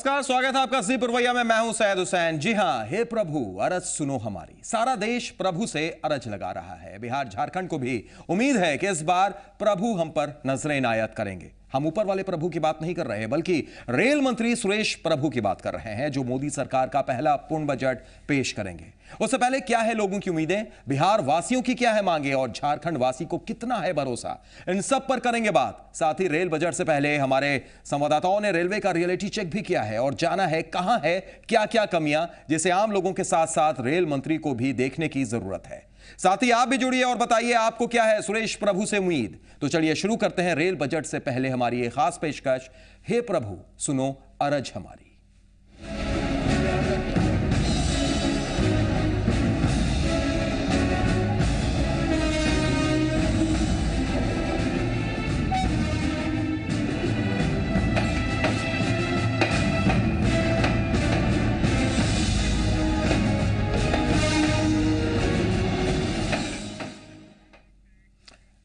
नमस्कार, स्वागत है आपका जी पुरवैया में। मैं हूं सैयद हुसैन। जी हां, हे प्रभु अरज सुनो हमारी। सारा देश प्रभु से अरज लगा रहा है। बिहार झारखंड को भी उम्मीद है कि इस बार प्रभु हम पर नजरें इनायत करेंगे। हम ऊपर वाले प्रभु की बात नहीं कर रहे, बल्कि रेल मंत्री सुरेश प्रभु की बात कर रहे हैं, जो मोदी सरकार का पहला पूर्ण बजट पेश करेंगे। उससे पहले क्या है लोगों की उम्मीदें, बिहार वासियों की क्या है मांगे और झारखंड वासी को कितना है भरोसा, इन सब पर करेंगे बात। साथ ही रेल बजट से पहले हमारे संवाददाताओं ने रेलवे का रियलिटी चेक भी किया है और जाना है कहां है क्या क्या कमियां, जिसे आम लोगों के साथ साथ रेल मंत्री को भी देखने की जरूरत है। साथ ही आप भी जुड़िए और बताइए आपको क्या है सुरेश प्रभु से उम्मीद। तो चलिए शुरू करते हैं रेल बजट से पहले हमारी एक खास पेशकश, हे प्रभु सुनो अरज हमारी।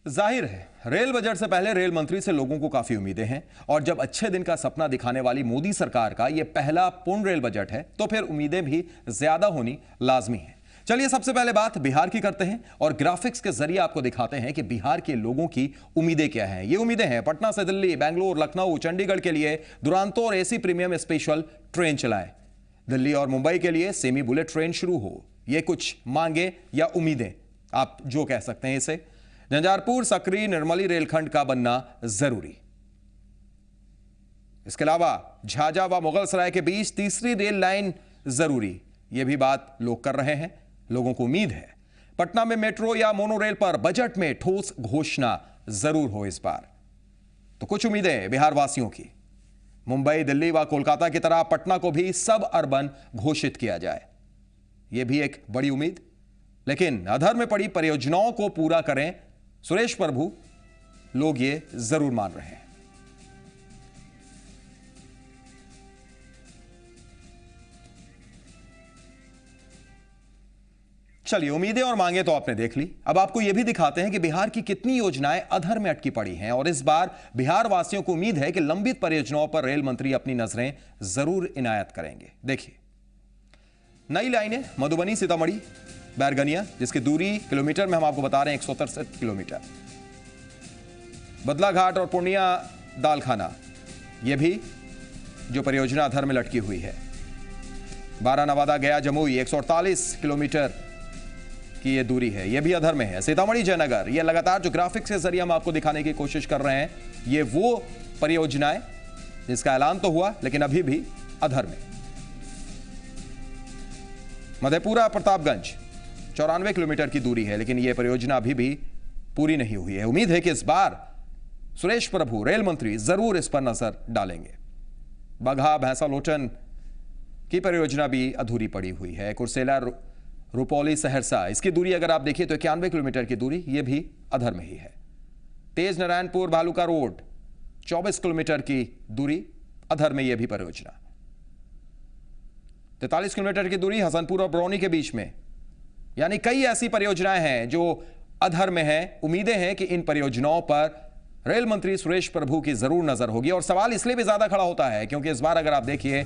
जाहिर है रेल बजट से पहले रेल मंत्री से लोगों को काफी उम्मीदें हैं, और जब अच्छे दिन का सपना दिखाने वाली मोदी सरकार का यह पहला पूर्ण रेल बजट है तो फिर उम्मीदें भी ज्यादा होनी लाजमी है। चलिए सबसे पहले बात बिहार की करते हैं और ग्राफिक्स के जरिए आपको दिखाते हैं कि बिहार के लोगों की उम्मीदें क्या हैं। ये उम्मीदें हैं पटना से दिल्ली, बेंगलोर, लखनऊ, चंडीगढ़ के लिए दुरांतो और एसी प्रीमियम स्पेशल ट्रेन चलाए। दिल्ली और मुंबई के लिए सेमी बुलेट ट्रेन शुरू हो। ये कुछ मांगे या उम्मीदें, आप जो कह सकते हैं इसे। झंझारपुर, सकरी, निर्मली रेलखंड का बनना जरूरी। इसके अलावा झाझा व मुगलसराय के बीच तीसरी रेल लाइन जरूरी। यह भी बात लोग कर रहे हैं। लोगों को उम्मीद है पटना में मेट्रो या मोनोरेल पर बजट में ठोस घोषणा जरूर हो इस बार। तो कुछ उम्मीदें बिहार वासियों की। मुंबई, दिल्ली व कोलकाता की तरह पटना को भी सब अर्बन घोषित किया जाए, यह भी एक बड़ी उम्मीद। लेकिन अधर में पड़ी परियोजनाओं को पूरा करें सुरेश प्रभु, लोग ये जरूर मान रहे हैं। चलिए, उम्मीदें और मांगे तो आपने देख ली। अब आपको यह भी दिखाते हैं कि बिहार की कितनी योजनाएं अधर में अटकी पड़ी हैं, और इस बार बिहार वासियों को उम्मीद है कि लंबित परियोजनाओं पर रेल मंत्री अपनी नजरें जरूर इनायत करेंगे। देखिए, नई लाइनें मधुबनी, सीतामढ़ी, बैरगनिया, जिसकी दूरी किलोमीटर में हम आपको बता रहे हैं 163 किलोमीटर। बदलाघाट और पूर्णिया दालखाना, यह भी जो परियोजना अधर में लटकी हुई है। बारा, नवादा, गया, जमुई 148 किलोमीटर की यह दूरी है, यह भी अधर में है। सीतामढ़ी, जयनगर, यह लगातार जो ग्राफिक्स के जरिए हम आपको दिखाने की कोशिश कर रहे हैं, ये वो परियोजनाएं जिसका ऐलान तो हुआ लेकिन अभी भी अधर में। मधेपुरा, प्रतापगंज 94 किलोमीटर की दूरी है, लेकिन यह परियोजना अभी भी पूरी नहीं हुई है। उम्मीद है कि इस बार सुरेश प्रभु रेल मंत्री जरूर इस पर नजर डालेंगे। बगहा, भैंसा लोटन की परियोजना भी अधूरी पड़ी हुई है। कुर्सेला, रुपौली, सहरसा, इसकी दूरी अगर आप देखिए तो 91 किलोमीटर की दूरी, यह भी अधर में ही है। तेज नारायणपुर, भालुका रोड 24 किलोमीटर की दूरी, अधर में यह भी परियोजना। 43 किलोमीटर की दूरी हसनपुर और बरौनी के बीच में। यानी कई ऐसी परियोजनाएं हैं जो अधर में हैं। उम्मीदें हैं कि इन परियोजनाओं पर रेल मंत्री सुरेश प्रभु की जरूर नजर होगी, और सवाल इसलिए भी ज्यादा खड़ा होता है क्योंकि इस बार अगर आप देखिए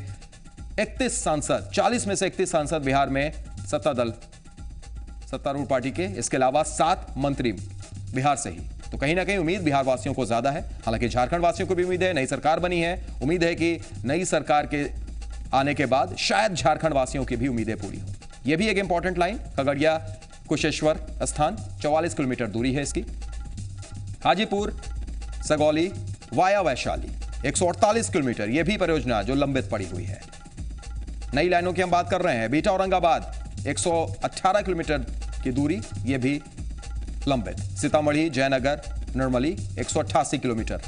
31 सांसद, 40 में से 31 सांसद बिहार में सत्तारूढ़ पार्टी के, इसके अलावा 7 मंत्री बिहार से ही। तो कहीं ना कहीं उम्मीद बिहार वासियों को ज्यादा है। हालांकि झारखंड वासियों को भी उम्मीद है, नई सरकार बनी है, उम्मीद है कि नई सरकार के आने के बाद शायद झारखंड वासियों की भी उम्मीदें पूरी हो। यह भी एक इंपॉर्टेंट लाइन, खगड़िया कुशेश्वर स्थान 44 किलोमीटर दूरी है इसकी। हाजीपुर, सगौली वाया वैशाली 148 किलोमीटर, यह भी परियोजना जो लंबित पड़ी हुई है। नई लाइनों की हम बात कर रहे हैं। बीटा, औरंगाबाद 118 किलोमीटर की दूरी, यह भी लंबित। सीतामढ़ी, जयनगर, निर्मली 188 किलोमीटर।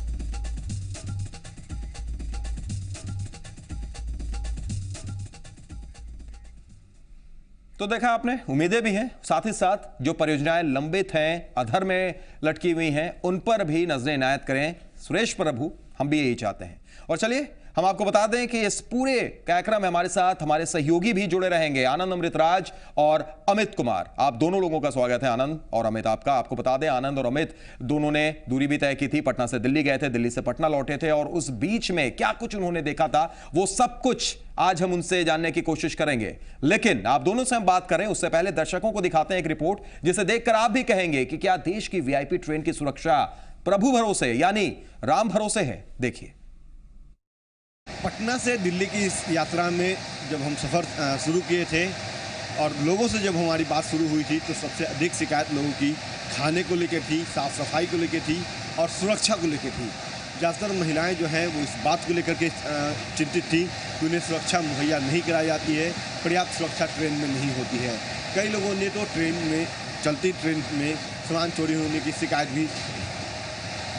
तो देखा आपने, उम्मीदें भी हैं, साथ ही साथ जो परियोजनाएं लंबित हैं, अधर में लटकी हुई हैं, उन पर भी नजरें इनायत करें सुरेश प्रभु, हम भी यही चाहते हैं। और चलिए हम आपको बता दें कि इस पूरे कार्यक्रम में हमारे साथ हमारे सहयोगी भी जुड़े रहेंगे, आनंद अमृतराज और अमित कुमार। आप दोनों लोगों का स्वागत है, आनंद और अमित। आपको बता दें, आनंद और अमित दोनों ने दूरी भी तय की थी, पटना से दिल्ली गए थे, दिल्ली से पटना लौटे थे, और उस बीच में क्या कुछ उन्होंने देखा था वो सब कुछ आज हम उनसे जानने की कोशिश करेंगे। लेकिन आप दोनों से हम बात करें उससे पहले दर्शकों को दिखाते हैं एक रिपोर्ट जिसे देखकर आप भी कहेंगे कि क्या देश की वीआईपी ट्रेन की सुरक्षा प्रभु भरोसे यानी राम भरोसे है। देखिए, पटना से दिल्ली की इस यात्रा में जब हम सफ़र शुरू किए थे और लोगों से जब हमारी बात शुरू हुई थी तो सबसे अधिक शिकायत लोगों की खाने को लेकर थी, साफ़ सफाई को लेकर थी और सुरक्षा को लेकर थी। ज़्यादातर महिलाएं जो हैं वो इस बात को लेकर के चिंतित थी कि उन्हें सुरक्षा मुहैया नहीं कराई जाती है, पर्याप्त सुरक्षा ट्रेन में नहीं होती है। कई लोगों ने तो चलती ट्रेन में सामान चोरी होने की शिकायत भी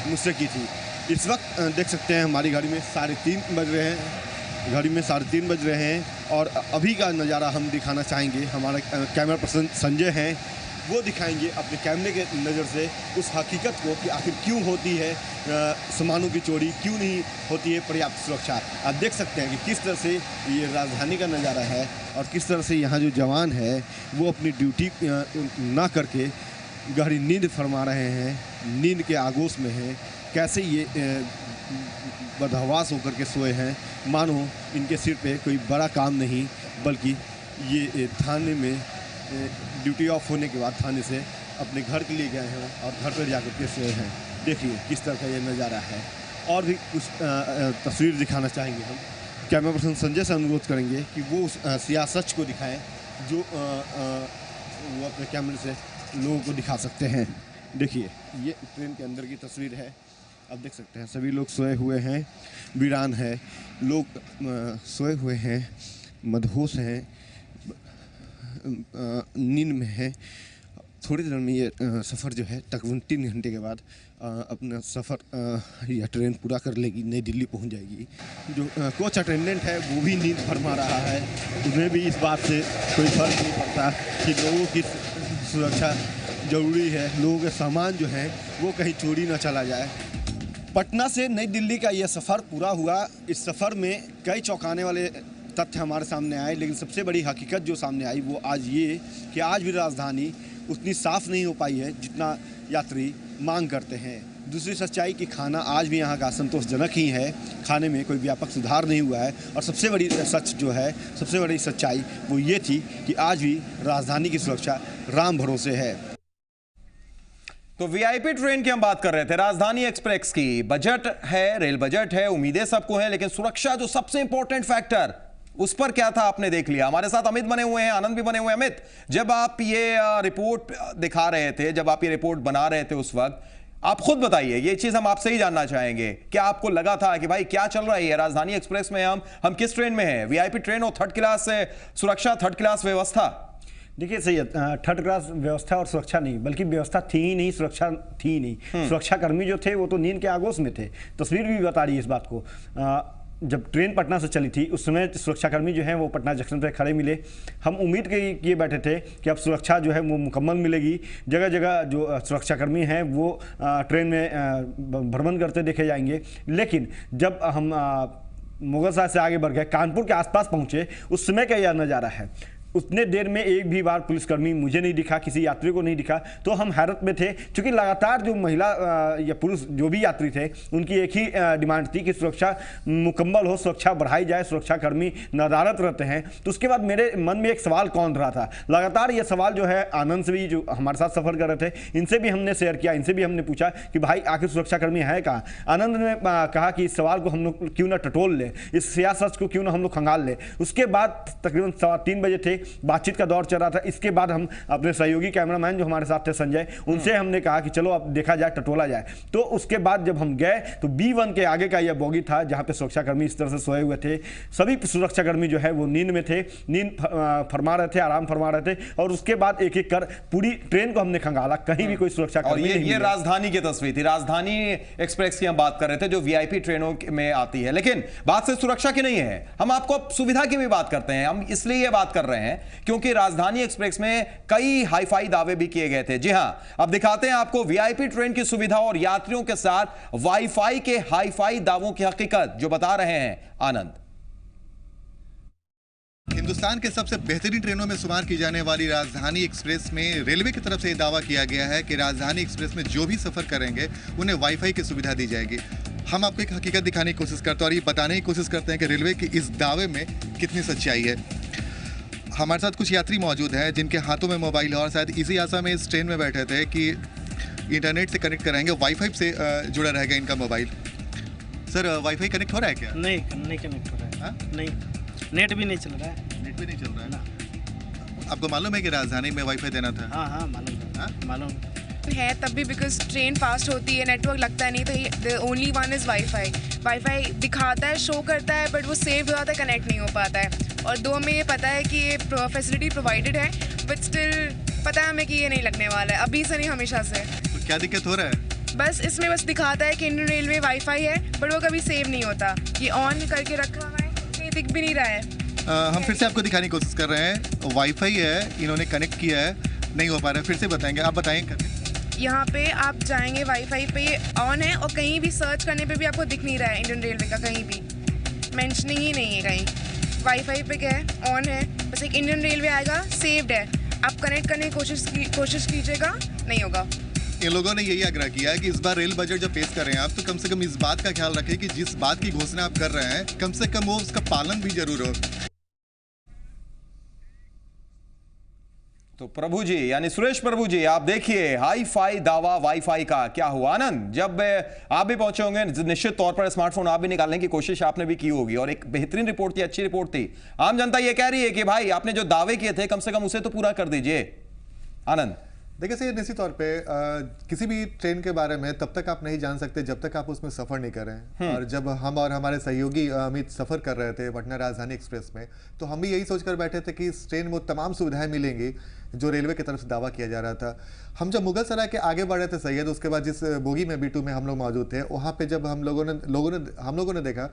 मुझसे की थी। इस वक्त देख सकते हैं हमारी घड़ी में 3:30 बज रहे हैं, और अभी का नज़ारा हम दिखाना चाहेंगे। हमारा कैमरा पर्सन संजय हैं, वो दिखाएंगे अपने कैमरे के नज़र से उस हकीकत को कि आखिर क्यों होती है सामानों की चोरी, क्यों नहीं होती है पर्याप्त सुरक्षा। आप देख सकते हैं कि किस तरह से ये राजधानी का नज़ारा है और किस तरह से यहाँ जो जवान है वो अपनी ड्यूटी ना करके गहरी नींद फरमा रहे हैं, नींद के आगोश में हैं। कैसे ये बदहवास होकर के सोए हैं, मानो इनके सिर पे कोई बड़ा काम नहीं, बल्कि ये थाने में ड्यूटी ऑफ होने के बाद थाने से अपने घर के लिए गए हैं और घर पर जाकर के सोए हैं। देखिए किस तरह का ये नज़ारा है। और भी कुछ तस्वीर दिखाना चाहेंगे हम। कैमरा पर्सन संजय से अनुरोध करेंगे कि वो उस सियाह सच को दिखाएं जो वो अपने कैमरे से लोगों को दिखा सकते हैं। देखिए ये ट्रेन के अंदर की तस्वीर है, आप देख सकते हैं सभी लोग सोए हुए हैं, वीरान है, लोग सोए हुए हैं, मदहोश हैं, नींद में है। थोड़ी देर में ये सफ़र जो है तकरीबन 3 घंटे के बाद अपना सफ़र यह ट्रेन पूरा कर लेगी, नई दिल्ली पहुंच जाएगी। जो कोच अटेंडेंट है वो भी नींद फरमा रहा है, उन्हें भी इस बात से कोई फर्क नहीं पड़ता कि लोगों की सुरक्षा ज़रूरी है, लोगों के सामान जो है वो कहीं चोरी ना चला जाए। पटना से नई दिल्ली का यह सफ़र पूरा हुआ। इस सफ़र में कई चौंकाने वाले तथ्य हमारे सामने आए, लेकिन सबसे बड़ी हकीकत जो सामने आई वो आज ये कि आज भी राजधानी उतनी साफ़ नहीं हो पाई है जितना यात्री मांग करते हैं। दूसरी सच्चाई कि खाना आज भी यहाँ का असंतोषजनक ही है, खाने में कोई व्यापक सुधार नहीं हुआ है। और सबसे बड़ी सच जो है, सबसे बड़ी सच्चाई वो ये थी कि आज भी राजधानी की सुरक्षा राम भरोसे है। तो वीआईपी ट्रेन की हम बात कर रहे थे, राजधानी एक्सप्रेस की। बजट है, रेल बजट है, उम्मीदें सबको हैं, लेकिन सुरक्षा जो सबसे इंपॉर्टेंट फैक्टर, उस पर क्या था आपने देख लिया। हमारे साथ अमित बने हुए हैं, आनंद भी बने हुए हैं। अमित, जब आप ये रिपोर्ट दिखा रहे थे, जब आप ये रिपोर्ट बना रहे थे, उस वक्त आप खुद बताइए, ये चीज हम आपसे ही जानना चाहेंगे, क्या आपको लगा था कि भाई क्या चल रहा है राजधानी एक्सप्रेस में, हम किस ट्रेन में हैं, वीआईपी ट्रेन और थर्ड क्लास सुरक्षा, थर्ड क्लास व्यवस्था? देखिए सही है, थर्ड क्लास व्यवस्था और सुरक्षा नहीं, बल्कि व्यवस्था थी ही नहीं, सुरक्षा थी ही नहीं। सुरक्षाकर्मी जो थे वो तो नींद के आगोश में थे। तस्वीर भी बता रही है इस बात को। जब ट्रेन पटना से चली थी उस समय सुरक्षाकर्मी जो हैं वो पटना जंक्शन पर खड़े मिले। हम उम्मीद किए बैठे थे कि अब सुरक्षा जो है वो मुकम्मल मिलेगी, जगह जगह जो सुरक्षाकर्मी हैं वो ट्रेन में भ्रमण करते देखे जाएंगे। लेकिन जब हम मुगलसराय से आगे बढ़ गए, कानपुर के आसपास पहुँचे, उस समय का यह नज़ारा है। उतने देर में एक भी बार पुलिसकर्मी मुझे नहीं दिखा, किसी यात्री को नहीं दिखा। तो हम हैरत में थे, क्योंकि लगातार जो महिला या पुरुष जो भी यात्री थे उनकी एक ही डिमांड थी कि सुरक्षा मुकम्मल हो, सुरक्षा बढ़ाई जाए, सुरक्षाकर्मी नदारत रहते हैं। तो उसके बाद मेरे मन में एक सवाल कौन रहा था, लगातार ये सवाल जो है आनंद से भी, जो हमारे साथ सफ़र कर रहे थे, इनसे भी हमने शेयर किया, इनसे भी हमने पूछा कि भाई आखिर सुरक्षाकर्मी है कहाँ। आनंद ने कहा कि इस सवाल को हम लोग क्यों ना टटोल लें, इस सियासत को क्यों ना हम लोग खंगाल लें। उसके बाद तकरीबन 3:15 बजे थे, बातचीत का दौर चल रहा था। इसके बाद हम अपने सहयोगी कैमरामैन जो हमारे साथ थे संजय, उनसे हमने कहा कि चलो अब देखा जाए, टटोला जाए। तो उसके बाद जब हम गए तो B1 के आगे का यह बोगी था जहां पे सुरक्षाकर्मी इस तरह से सोए हुए थे। सभी सुरक्षाकर्मी जो है वो नींद में थे, नींद फरमा रहे थे, आराम फरमा रहे थे। और उसके बाद एक एक कर पूरी ट्रेन को हमने खंगाला, कहीं भी कोई सुरक्षाकर्मी नहीं। ये राजधानी की तस्वीर थी, राजधानी एक्सप्रेस की हम बात कर रहे थे जो वीआईपी ट्रेनों में आती है। लेकिन बात से सुरक्षा की नहीं है, हम आपको सुविधा की भी बात करते हैं। हम इसलिए ये बात कर रहे हैं हैं क्योंकि राजधानी एक्सप्रेस में कई हाईफाई दावे भी किए गए थे। जी हां, अब दिखाते हैं आपको वीआईपी ट्रेन की सुविधा और यात्रियों के साथ वाईफाई के हाईफाई दावों की हकीकत, जो बता रहे हैं आनंद। हिंदुस्तान के सबसे बेहतरीन ट्रेनों में शुमार की जाने वाली राजधानी एक्सप्रेस में रेलवे की तरफ से यह दावा किया गया है कि राजधानी एक्सप्रेस में जो भी सफर करेंगे उन्हें वाईफाई की सुविधा दी जाएगी। हम आपको एक हकीकत दिखाने की कोशिश करते हैं और ये बताने की कोशिश करते हैं कि रेलवे की इस दावे में कितनी सच्चाई है। हमारे साथ कुछ यात्री मौजूद हैं जिनके हाथों में मोबाइल है और शायद इसी आशा में इस ट्रेन में बैठे थे कि इंटरनेट से कनेक्ट कराएंगे, वाईफाई से जुड़ा रहेगा इनका मोबाइल। सर, वाईफाई कनेक्ट हो रहा है क्या? नहीं कनेक्ट हो रहा है। नहीं, नेट भी नहीं चल रहा है। नेट भी नहीं चल रहा है। आपको मालूम है कि राजधानी में वाईफाई देना था? हाँ मालूम है तब भी, बिकॉज ट्रेन फास्ट होती है, नेटवर्क लगता नहीं, तो the only one is wifi दिखाता है, शो करता है, बट वो सेव हो जाता है, कनेक्ट नहीं हो पाता है। और दो, हमें ये पता है कि ये फैसिलिटी प्रोवाइडेड है, बट स्टिल पता है हमें कि ये नहीं लगने वाला है, अभी से नहीं हमेशा से। तो क्या दिक्कत हो रहा है? बस इसमें बस दिखाता है कि इंडियन रेलवे वाईफाई है, बट वो कभी सेव नहीं होता। ये ऑन करके रखा हुआ है, कहीं दिख भी नहीं रहा है। हम फिर से आपको दिखाने की कोशिश कर रहे हैं। वाईफाई है, इन्होंने कनेक्ट किया है, नहीं हो पा रहा है। फिर से बताएंगे, आप बताएंगे। यहाँ पे आप जाएंगे वाईफाई पे, ये ऑन है और कहीं भी सर्च करने पे भी आपको दिख नहीं रहा है इंडियन रेलवे का, कहीं भी मेंशनिंग ही नहीं है कहीं। वाईफाई पे क्या है, ऑन है, बस एक इंडियन रेलवे आएगा, सेव्ड है, आप कनेक्ट करने की कोशिश कीजिएगा, नहीं होगा। इन लोगों ने यही आग्रह किया है कि इस बार रेल बजट जब पेश कर रहे हैं आप, तो कम से कम इस बात का ख्याल रखें कि जिस बात की घोषणा आप कर रहे हैं, कम से कम वो उसका पालन भी जरूर हो। तो प्रभु जी, यानी सुरेश प्रभु जी, आप देखिए हाई फाई दावा वाईफाई का क्या हुआ। आनंद, जब आप भी पहुंचे होंगे निश्चित तौर पर स्मार्टफोन आप भी निकालने की कोशिश आपने भी की होगी, और एक बेहतरीन रिपोर्ट थी, अच्छी रिपोर्ट थी। आम जनता ये कह रही है कि भाई आपने जो दावे किए थे कम से कम उसे तो पूरा कर दीजिए। आनंद, देखिए सर, निश्चित तौर पे किसी भी ट्रेन के बारे में तब तक आप नहीं जान सकते जब तक आप उसमें सफ़र नहीं करें। और जब हम और हमारे सहयोगी अमित सफ़र कर रहे थे पटना राजधानी एक्सप्रेस में, तो हम भी यही सोचकर बैठे थे कि इस ट्रेन में तमाम सुविधाएं मिलेंगी जो रेलवे की तरफ से दावा किया जा रहा था। हम जब मुगल सराय के आगे बढ़ रहे थे सैयद, उसके बाद जिस बोगी में B2 में हम लोग मौजूद थे, वहाँ पर जब हम लोगों ने देखा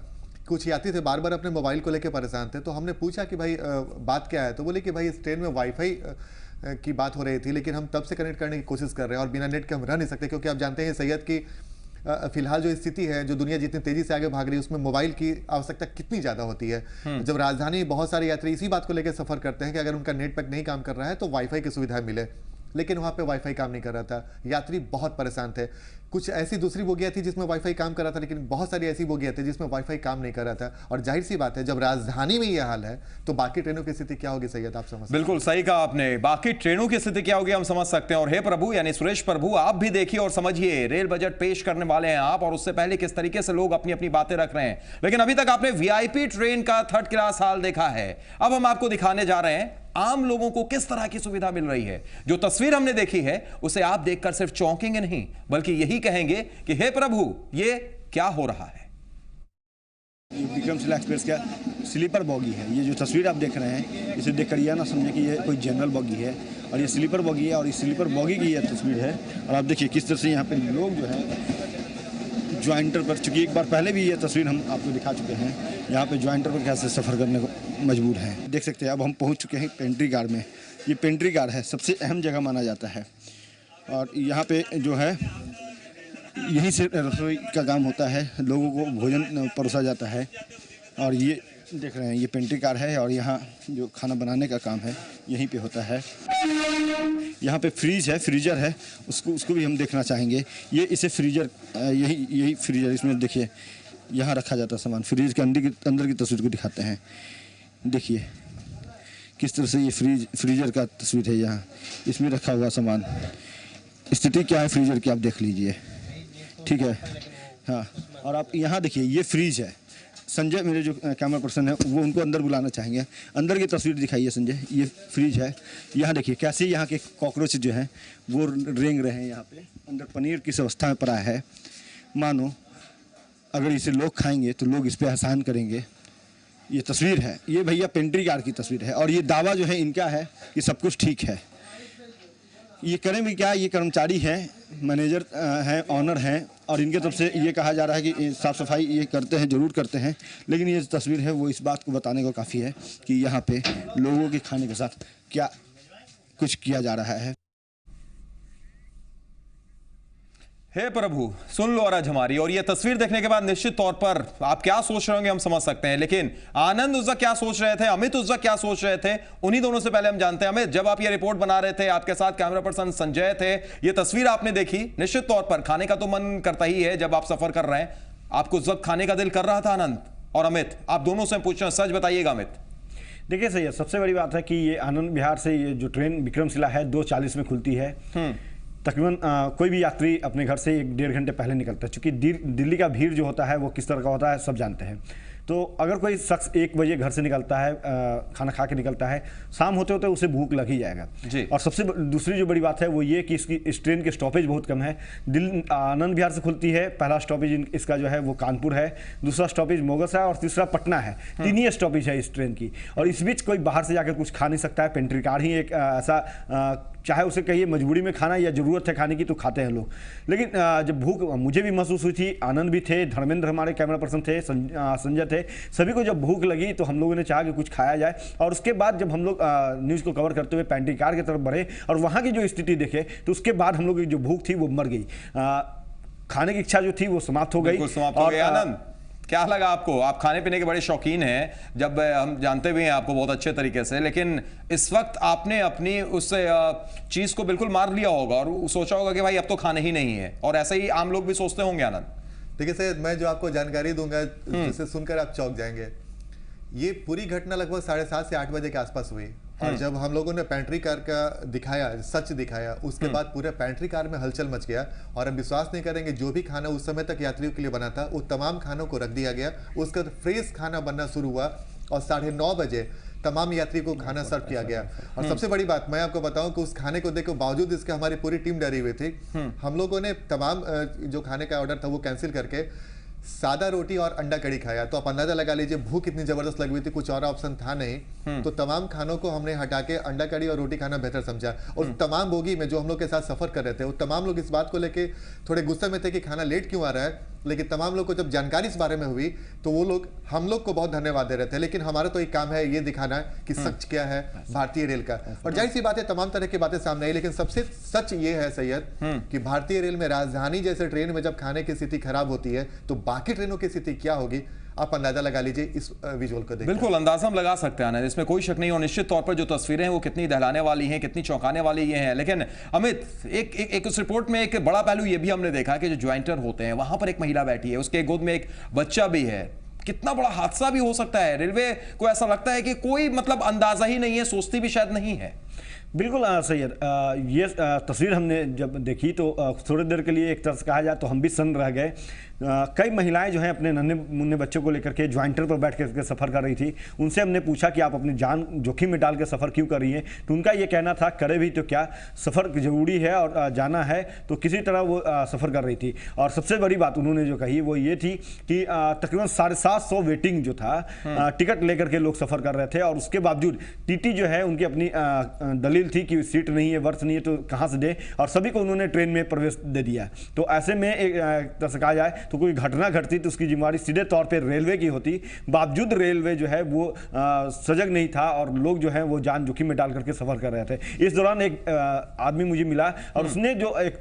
कुछ यात्री थे बार बार अपने मोबाइल को लेकर परेशान थे, तो हमने पूछा कि भाई बात क्या है, तो बोले कि भाई इस ट्रेन में वाईफाई की बात हो रही थी, लेकिन हम तब से कनेक्ट करने की कोशिश कर रहे हैं और बिना नेट के हम रह नहीं सकते, क्योंकि आप जानते हैं सैयद की फिलहाल जो स्थिति है, जो दुनिया जितनी तेजी से आगे भाग रही है, उसमें मोबाइल की आवश्यकता कितनी ज़्यादा होती है। जब राजधानी में बहुत सारे यात्री इसी बात को लेकर सफ़र करते हैं कि अगर उनका नेट पैक नहीं काम कर रहा है तो वाईफाई की सुविधा मिले, लेकिन वहाँ पे वाईफाई काम नहीं कर रहा था, यात्री बहुत परेशान थे। कुछ ऐसी दूसरी बोगियाँ थी जिसमें वाईफाई काम कर रहा था, लेकिन बहुत सारी ऐसी बोगियाँ थी जिसमें वाईफाई काम नहीं कर रहा था। और जाहिर सी बात है, जब राजधानी में यह हाल है तो बाकी ट्रेनों की स्थिति क्या होगी सैयद, आप समझ? बिल्कुल सही कहा आपने, बाकी ट्रेनों की स्थिति क्या होगी हम समझ सकते हैं। और हे प्रभु, यानी सुरेश प्रभु, आप भी देखिए और समझिए, रेल बजट पेश करने वाले हैं आप, और उससे पहले किस तरीके से लोग अपनी अपनी बातें रख रहे हैं, लेकिन अभी तक आपने वीआईपी ट्रेन का थर्ड क्लास हाल देखा है। अब हम आपको दिखाने जा रहे हैं आम लोगों को किस तरह की सुविधा मिल रही है। जो तस्वीर हमने देखी है उसे आप देखकर सिर्फ चौंकेंगे नहीं, बल्कि यही कहेंगे कि हे प्रभु, ये क्या हो रहा है। ये विक्रमशिला एक्सप्रेस का स्लीपर बॉगी है। ये जो तस्वीर आप देख रहे हैं, इसे देखकर यह ना समझे कि ये कोई जनरल बॉगी है, और ये स्लीपर बॉगी है, और इस स्लीपर बॉगी की यह तस्वीर है। और आप देखिए किस तरह से यहाँ पे लोग जो है ज्वाइंटर पर, चूँकि एक बार पहले भी ये तस्वीर हम आपको दिखा चुके हैं, यहाँ पे ज्वाइंटर पर कैसे सफ़र करने को मजबूर हैं। देख सकते हैं अब हम पहुँच चुके हैं पेंट्री गार्ड में। ये पेंट्री गार्ड है, सबसे अहम जगह माना जाता है, और यहाँ पे जो है यहीं से रसोई का काम होता है, लोगों को भोजन परोसा जाता है। और ये देख रहे हैं, ये पेंट्री कार है, और यहाँ जो खाना बनाने का काम है यहीं पे होता है। यहाँ पे फ्रीज है, फ्रीजर है, उसको भी हम देखना चाहेंगे। ये इसे फ्रीजर, यही फ्रीजर, इसमें देखिए यहाँ रखा जाता है सामान। फ्रीज के अंदर की तस्वीर को दिखाते हैं। देखिए किस तरह से ये फ्रीजर का तस्वीर है, यहाँ इसमें रखा हुआ सामान। स्थिति क्या है फ्रीजर की आप देख लीजिए, ठीक है। हाँ, और आप यहाँ देखिए, ये फ्रीज है। संजय, मेरे जो कैमरा पर्सन है, वो उनको अंदर बुलाना चाहेंगे। अंदर की तस्वीर दिखाइए संजय। ये फ्रिज है, यहाँ देखिए कैसे यहाँ के कॉकरोच जो हैं वो रेंग रहे हैं। यहाँ पे अंदर पनीर किस अवस्था में पड़ा है, मानो अगर इसे लोग खाएंगे तो लोग इस पर एहसान करेंगे। ये तस्वीर है, ये भैया पेंट्री कार की तस्वीर है, और ये दावा जो है इनका है कि सब कुछ ठीक है। ये करें भी क्या, ये कर्मचारी हैं मैनेजर हैं, ऑनर हैं, और इनके तरफ से ये कहा जा रहा है कि साफ़ सफाई ये करते हैं, ज़रूर करते हैं, लेकिन ये तस्वीर है वो इस बात को बताने को काफ़ी है कि यहाँ पे लोगों के खाने के साथ क्या कुछ किया जा रहा है। हे प्रभु सुन लो अरज हमारी। और ये तस्वीर देखने के बाद निश्चित तौर पर आप क्या सोच रहे होंगे हम समझ सकते हैं, लेकिन आनंद उस वक्त क्या सोच रहे थे, अमित उस वक्त क्या सोच रहे थे, उन्हीं दोनों से पहले हम जानते हैं। अमित, जब आप ये रिपोर्ट बना रहे थे, आपके साथ कैमरा पर्सन संजय थे, ये तस्वीर आपने देखी, निश्चित तौर पर खाने का तो मन करता ही है जब आप सफर कर रहे हैं। आपको उस वक्त खाने का दिल कर रहा था आनंद और अमित? आप दोनों से पूछ रहे हैं, सच बताइएगा अमित। देखिए सही है, सबसे बड़ी बात है कि ये आनंद विहार से ये जो ट्रेन विक्रमशिला है 2:40 में खुलती है। तकरीबन कोई भी यात्री अपने घर से 1-1.5 घंटे पहले निकलता है, क्योंकि दिल्ली का भीड़ जो होता है वो किस तरह का होता है सब जानते हैं। तो अगर कोई शख्स 1 बजे घर से निकलता है, खाना खा के निकलता है, शाम होते होते उसे भूख लग ही जाएगा जी। और सबसे दूसरी जो बड़ी बात है वो ये कि इस ट्रेन के स्टॉपेज बहुत कम है। आनंद विहार से खुलती है, पहला स्टॉपेज इसका जो है वो कानपुर है, दूसरा स्टॉपेज मोगस है और तीसरा पटना है। 3 ही स्टॉपेज है इस ट्रेन की, और इस बीच कोई बाहर से जाकर कुछ खा नहीं सकता है। पेंट्री कार ही एक ऐसा, चाहे उसे कहिए मजबूरी में खाना या ज़रूरत है खाने की तो खाते हैं लोग। लेकिन जब भूख मुझे भी महसूस हुई थी, आनंद भी थे, धर्मेंद्र हमारे कैमरा पर्सन थे, संजय थे, सभी को जब भूख लगी तो हम लोगों ने चाहा कि कुछ खाया जाए। और उसके बाद जब हम लोग न्यूज़ को कवर करते हुए पेंट्री कार की तरफ बढ़े और वहाँ की जो स्थिति देखे तो उसके बाद हम लोग की जो भूख थी वो मर गई, खाने की इच्छा जो थी वो समाप्त हो गई। और आनंद, क्या लगा आपको? आप खाने पीने के बड़े शौकीन हैं, जब हम जानते भी हैं आपको बहुत अच्छे तरीके से, लेकिन इस वक्त आपने अपनी उस चीज को बिल्कुल मार लिया होगा और सोचा होगा कि भाई अब तो खाने ही नहीं है, और ऐसे ही आम लोग भी सोचते होंगे आनंद। देखिए सैयद, मैं जो आपको जानकारी दूंगा जिसे सुनकर आप चौंक जाएंगे। ये पूरी घटना लगभग 7:30 से 8 बजे के आसपास हुई, और जब हम लोगों ने पेंट्री कार का दिखाया, सच दिखाया, उसके बाद पूरे पेंट्री कार में हलचल मच गया। और हम विश्वास नहीं करेंगे, जो भी खाना उस समय तक यात्रियों के लिए बना था वो तमाम खानों को रख दिया गया। उसका फ्रेश खाना बनना शुरू हुआ और 9:30 बजे तमाम यात्रियों को खाना सर्व किया गया। और सबसे बड़ी बात मैं आपको बताऊं कि उस खाने को देखो बावजूद इसके हमारी पूरी टीम डरी हुई थी। हम लोगों ने तमाम जो खाने का ऑर्डर था वो कैंसिल करके सादा रोटी और अंडा कड़ी खाया। तो आप अंदाजा लगा लीजिए भूख इतनी जबरदस्त लगी हुई थी, कुछ और ऑप्शन था नहीं। तो तमाम खानों को हमने हटा के अंडा कड़ी और रोटी खाना बेहतर समझा। और तमाम बोगी में जो हम लोग के साथ सफर कर रहे थे वो तमाम लोग इस बात को लेके थोड़े गुस्से में थे कि खाना लेट क्यों आ रहा है, लेकिन तमाम लोग को जब जानकारी इस बारे में हुई तो वो लोग हम लोग को बहुत धन्यवाद दे रहे थे। लेकिन हमारा तो एक काम है ये दिखाना कि सच क्या है भारतीय रेल का। और जाहिर सी बात है तमाम तरह की बातें सामने आई, लेकिन सबसे सच ये है सैयद कि भारतीय रेल में राजधानी जैसे ट्रेन में जब खाने की स्थिति खराब होती है तो बाकी ट्रेनों की स्थिति क्या होगी, आप अंदाजा लगा लीजिए इस विजुअल को देखकर। बिल्कुल अंदाजा हम लगा सकते हैं, इसमें कोई शक नहीं। और निश्चित तौर पर जो तस्वीरें हैं वो कितनी दहलाने वाली हैं, कितनी चौंकाने वाली ये हैं। लेकिन अमित, एक उस रिपोर्ट में एक बड़ा पहलू ये भी हमने देखा कि जो ज्वाइंटर होते हैं वहां पर एक महिला बैठी है, उसके गोद में एक बच्चा भी है। कितना बड़ा हादसा भी हो सकता है। रेलवे को ऐसा लगता है कि कोई मतलब अंदाजा ही नहीं है, सोचती भी शायद नहीं है। बिल्कुल सैयद, ये तस्वीर हमने जब देखी तो थोड़ी देर के लिए एक तरह से कहा जाए तो हम भी सन्न रह गए। कई महिलाएं जो हैं अपने नन्हे मुन्ने बच्चों को लेकर के ज्वाइंटर पर बैठ कर सफ़र कर रही थी। उनसे हमने पूछा कि आप अपनी जान जोखिम में डाल के सफ़र क्यों कर रही हैं, तो उनका ये कहना था करे भी तो क्या, सफ़र ज़रूरी है और जाना है तो किसी तरह वो सफ़र कर रही थी। और सबसे बड़ी बात उन्होंने जो कही वो ये थी कि तकरीबन 750 वेटिंग जो था, टिकट लेकर के लोग सफ़र कर रहे थे, और उसके बावजूद टीटी जो है उनकी अपनी दलील थी कि सीट नहीं है, वर्ष नहीं है तो कहाँ से दे, और सभी को उन्होंने ट्रेन में प्रवेश दे दिया। तो ऐसे में एक तरह से कहा जाए तो कोई घटना घटती तो उसकी जिम्मेवारी सीधे तौर पे रेलवे की होती। बावजूद रेलवे जो है वो सजग नहीं था और लोग जो है वो जान जोखिम में डाल करके सफर कर रहे थे। इस दौरान एक आदमी मुझे मिला और उसने जो एक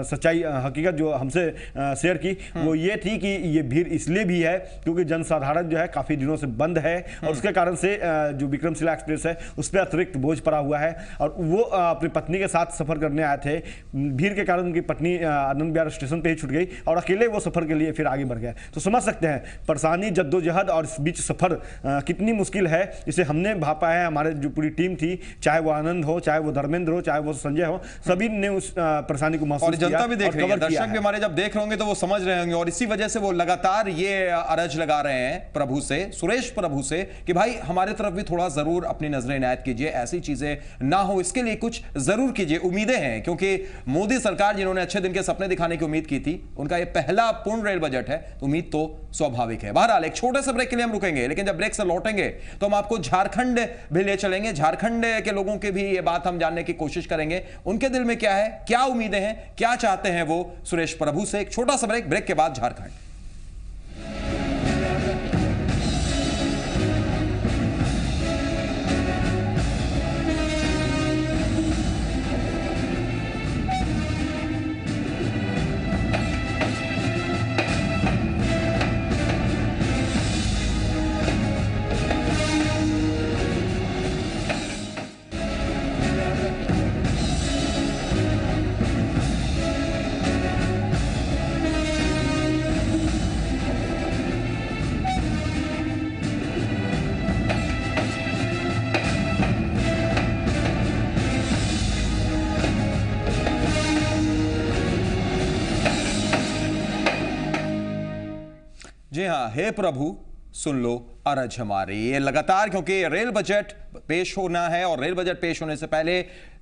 सच्चाई हकीकत जो हमसे शेयर की वो ये थी कि ये भीड़ इसलिए भी है क्योंकि जनसाधारण जो है काफ़ी दिनों से बंद है और उसके कारण से जो विक्रमशिला एक्सप्रेस है उस पर अतिरिक्त बोझ पड़ा हुआ है और वो अपनी पत्नी के साथ सफर करने आए थे। भीड़ के कारण उनकी पत्नी आनंद विहार स्टेशन पे ही छूट गई और अकेले वो सफर के लिए फिर आगे बढ़ गए। तो समझ सकते हैं परेशानी, जद्दोजहद और इस बीच सफर कितनी मुश्किल है। इसे हमने भापा है, हमारे जो पूरी टीम थी, चाहे वो आनंद हो, चाहे वो धर्मेंद्र हो, चाहे वो संजय हो, सभी ने उस परेशानी को महसूस किया। जनता भी देख रही है, दर्शक भी हमारे जब देख रहे होंगे तो वो समझ रहे होंगे और इसी वजह से वो लगातार ये अरज लगा रहे हैं प्रभु से, सुरेश प्रभु से, कि भाई हमारे तरफ भी थोड़ा जरूर अपनी नजरें इनायत कीजिए, ऐसी चीजें ना हो, इसके लिए कुछ जरूर कीजिए। उम्मीदें हैं क्योंकि मोदी सरकार जिन्होंने अच्छे दिन के सपने दिखाने की उम्मीद की थी, उनका ये पहला पूर्ण रेल बजट है तो उम्मीद तो स्वाभाविक है। बहरहाल एक छोटे से ब्रेक के लिए हम रुकेंगे, लेकिन जब ब्रेक से लौटेंगे तो हम आपको झारखंड भी ले चलेंगे। झारखंड के लोगों के भी ये बात हम जानने की कोशिश करेंगे, उनके दिल में क्या है, क्या उम्मीदें हैं, क्या चाहते हैं वो सुरेश प्रभु से। एक छोटा सा ब्रेक के बाद झारखंड। जी हाँ, हे प्रभु सुन लो अरज हमारी। ये लगातार क्योंकि रेल बजट पेश होना है और रेल बजट पेश होने से पहले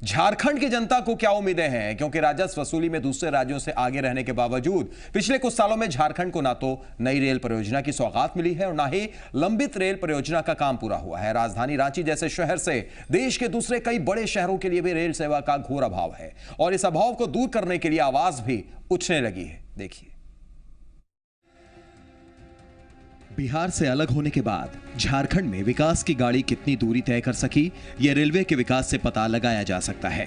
झारखंड की जनता को क्या उम्मीदें हैं, क्योंकि राजस्व वसूली में दूसरे राज्यों से आगे रहने के बावजूद पिछले कुछ सालों में झारखंड को ना तो नई रेल परियोजना की सौगात मिली है और ना ही लंबित रेल परियोजना का काम पूरा हुआ है। राजधानी रांची जैसे शहर से देश के दूसरे कई बड़े शहरों के लिए भी रेल सेवा का घोर अभाव है और इस अभाव को दूर करने के लिए आवाज भी उठने लगी है। देखिए, बिहार से अलग होने के बाद झारखंड में विकास की गाड़ी कितनी दूरी तय कर सकी, यह रेलवे के विकास से पता लगाया जा सकता है।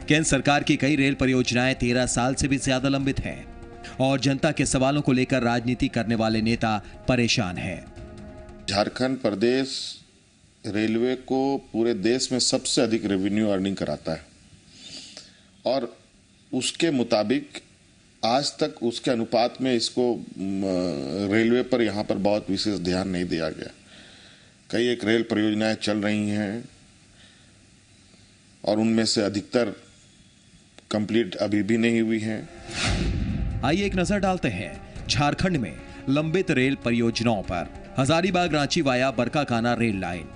केंद्र सरकार की कई रेल परियोजनाएं 13 साल से भी ज्यादा लंबित हैं और जनता के सवालों को लेकर राजनीति करने वाले नेता परेशान हैं। झारखंड प्रदेश रेलवे को पूरे देश में सबसे अधिक रेवेन्यू अर्निंग कराता है और उसके मुताबिक आज तक उसके अनुपात में इसको रेलवे पर यहाँ पर बहुत विशेष ध्यान नहीं दिया गया। कई एक रेल परियोजनाएं चल रही हैं और उनमें से अधिकतर कंप्लीट अभी भी नहीं हुई हैं। आइए एक नजर डालते हैं झारखंड में लंबित रेल परियोजनाओं पर। Hazaribagh Ranchi via Barkakana rail line,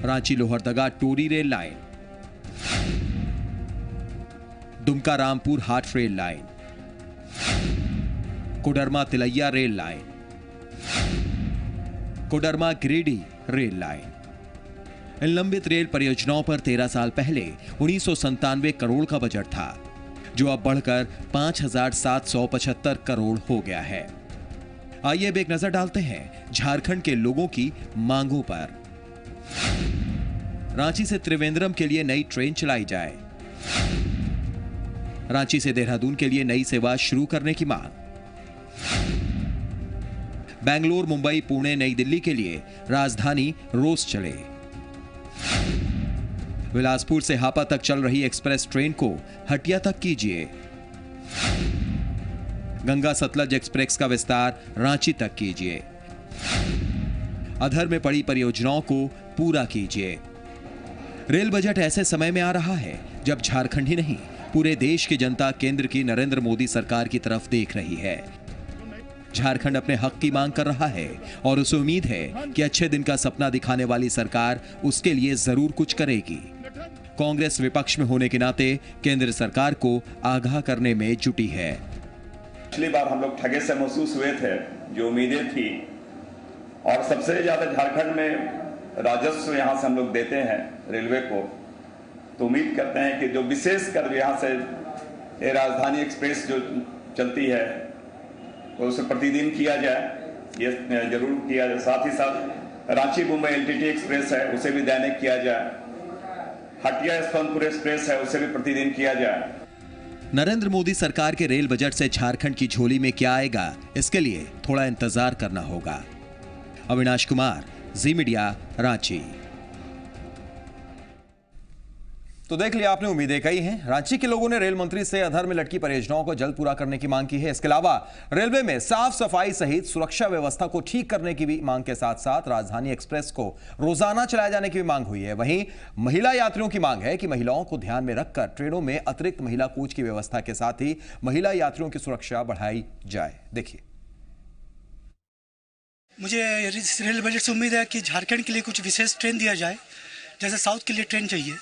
Ranchi Lohardaga Tori rail line, Dumka Rampur Hat rail line, Koderma Tilaiya rail line, Koderma Giridih rail line. इन लंबित रेल परियोजनाओं पर 13 साल पहले 1997 करोड़ का बजट था, जो अब बढ़कर 5,775 करोड़ हो गया है। आइए अब एक नजर डालते हैं झारखंड के लोगों की मांगों पर। रांची से त्रिवेंद्रम के लिए नई ट्रेन चलाई जाए, रांची से देहरादून के लिए नई सेवा शुरू करने की मांग, बेंगलोर मुंबई पुणे नई दिल्ली के लिए राजधानी रोज चले, बिलासपुर से हापा तक चल रही एक्सप्रेस ट्रेन को हटिया तक कीजिए, गंगा सतलज एक्सप्रेस का विस्तार रांची तक कीजिए, अधर में पड़ी परियोजनाओं को पूरा कीजिए। रेल बजट ऐसे समय में आ रहा है जब झारखंड ही नहीं पूरे देश की जनता केंद्र की नरेंद्र मोदी सरकार की तरफ देख रही है। झारखंड अपने हक की मांग कर रहा है और उसे उम्मीद है कि अच्छे दिन का सपना दिखाने वाली सरकार उसके लिए जरूर कुछ करेगी। कांग्रेस विपक्ष में होने के नाते केंद्र सरकार को आगाह करने में जुटी है। पिछली बार हम लोग ठगे से महसूस हुए थे, जो उम्मीदें थी, और सबसे ज्यादा झारखंड में राजस्व यहाँ से हम लोग देते हैं रेलवे को, तो उम्मीद करते हैं कि जो विशेष कर यहाँ से ये राजधानी एक्सप्रेस जो चलती है तो उसे प्रतिदिन किया जाए, ये जरूर किया जाए। साथ ही साथ रांची मुंबई एलटीटी एक्सप्रेस है उसे भी दैनिक किया जाए, हटिया यशवंतपुर एक्सप्रेस है उसे भी प्रतिदिन किया जाए। नरेंद्र मोदी सरकार के रेल बजट से झारखंड की झोली में क्या आएगा, इसके लिए थोड़ा इंतजार करना होगा। अविनाश कुमार, जी मीडिया, रांची। तो देख लिया आपने, उम्मीदें कई हैं। रांची के लोगों ने रेल मंत्री से अधर में लटकी परियोजनाओं को जल्द पूरा करने की मांग की है। इसके अलावा रेलवे में साफ सफाई सहित सुरक्षा व्यवस्था को ठीक करने की भी मांग के साथ साथ राजधानी एक्सप्रेस को रोजाना चलाए जाने की भी मांग हुई है। वहीं महिला यात्रियों की मांग है कि महिलाओं को ध्यान में रखकर ट्रेनों में अतिरिक्त महिला कोच की व्यवस्था के साथ ही महिला यात्रियों की सुरक्षा बढ़ाई जाए। देखिए, मुझे रेल बजट से उम्मीद है कि झारखंड के लिए कुछ विशेष ट्रेन दिया जाए, जैसे साउथ के लिए ट्रेन चाहिए।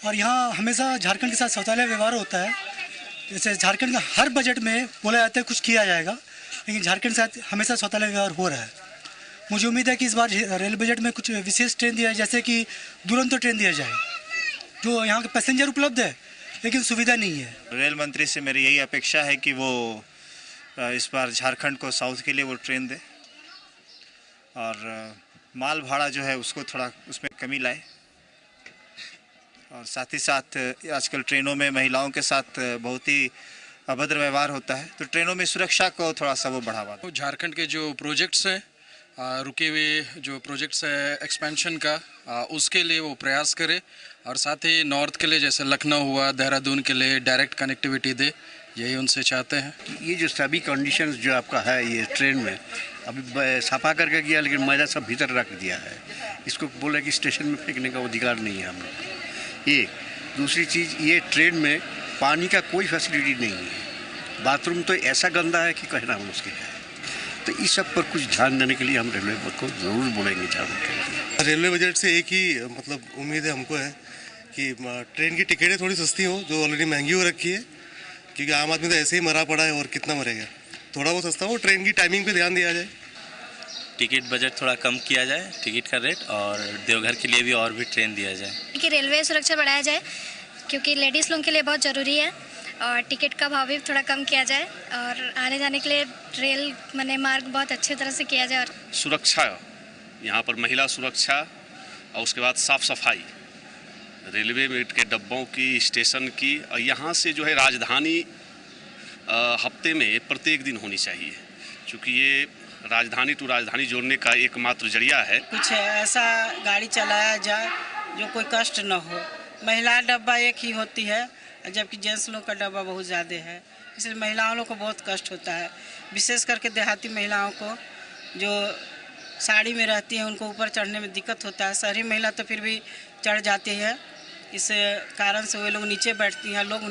और यहाँ हमेशा झारखंड के साथ शौचालय व्यवहार होता है, जैसे झारखंड का हर बजट में बोला जाता है कुछ किया जाएगा, लेकिन झारखंड साथ हमेशा स्वतंत्र व्यवहार हो रहा है। मुझे उम्मीद है कि इस बार रेल बजट में कुछ विशेष ट्रेन दिया जाए, जैसे कि दुरंतो ट्रेन दिया जाए, जो यहाँ के पैसेंजर उपलब्ध है लेकिन सुविधा नहीं है। रेल मंत्री से मेरी यही अपेक्षा है कि वो इस बार झारखंड को साउथ के लिए वो ट्रेन दे और माल भाड़ा जो है उसको थोड़ा उसमें कमी लाए, और साथ ही साथ आजकल ट्रेनों में महिलाओं के साथ बहुत ही अभद्र व्यवहार होता है, तो ट्रेनों में सुरक्षा को थोड़ा सा वो बढ़ावा दे। झारखंड के जो प्रोजेक्ट्स हैं, रुके हुए जो प्रोजेक्ट्स है एक्सपेंशन का, उसके लिए वो प्रयास करे, और साथ ही नॉर्थ के लिए जैसे लखनऊ हुआ, देहरादून के लिए डायरेक्ट कनेक्टिविटी दे, यही उनसे चाहते हैं। ये जो सभी कंडीशंस जो आपका है ये ट्रेन में अभी सफा करके गया, लेकिन मैदा सब भीतर रख दिया है। इसको बोला कि स्टेशन में फेंकने का अधिकार नहीं है हम लोग। ये दूसरी चीज़, ये ट्रेन में पानी का कोई फैसिलिटी नहीं है, बाथरूम तो ऐसा गंदा है कि कहना मुश्किल है। तो इस सब पर कुछ ध्यान देने के लिए हम रेलवे को ज़रूर बोलेंगे झारखंड के लिए। रेलवे बजट से एक ही मतलब उम्मीद है हमको है कि ट्रेन की टिकटें थोड़ी सस्ती हों, जो ऑलरेडी महंगी हो रखी है, क्योंकि आम आदमी तो ऐसे ही मरा पड़ा है और कितना मरेगा। थोड़ा बहुत सस्ता हो, ट्रेन की टाइमिंग पे ध्यान दिया जाए, टिकट बजट थोड़ा कम किया जाए टिकट का रेट, और देवघर के लिए भी और भी ट्रेन दिया जाए कि रेलवे सुरक्षा बढ़ाया जाए, क्योंकि लेडीज़ लोगों के लिए बहुत ज़रूरी है, और टिकट का भाव भी थोड़ा कम किया जाए, और आने जाने के लिए रेल माने मार्ग बहुत अच्छे तरह से किया जाए। और सुरक्षा, यहाँ पर महिला सुरक्षा, और उसके बाद साफ़ सफाई रेलवे में के डब्बों की, स्टेशन की, और यहाँ से जो है राजधानी हफ्ते में प्रत्येक दिन होनी चाहिए, क्योंकि ये राजधानी टू राजधानी जोड़ने का एकमात्र जरिया है। कुछ ऐसा गाड़ी चलाया जाए जो कोई कष्ट न हो। महिला डब्बा एक ही होती है, जबकि जेंट्स लोग का डब्बा बहुत ज़्यादा है, इसलिए महिलाओं लोग को बहुत कष्ट होता है, विशेष करके देहाती महिलाओं को जो साड़ी में रहती हैं उनको ऊपर चढ़ने में दिक्कत होता है। शहरी महिला तो फिर भी चढ़ जाती है, इस कारण से वे लोग नीचे बैठती हैं। लोग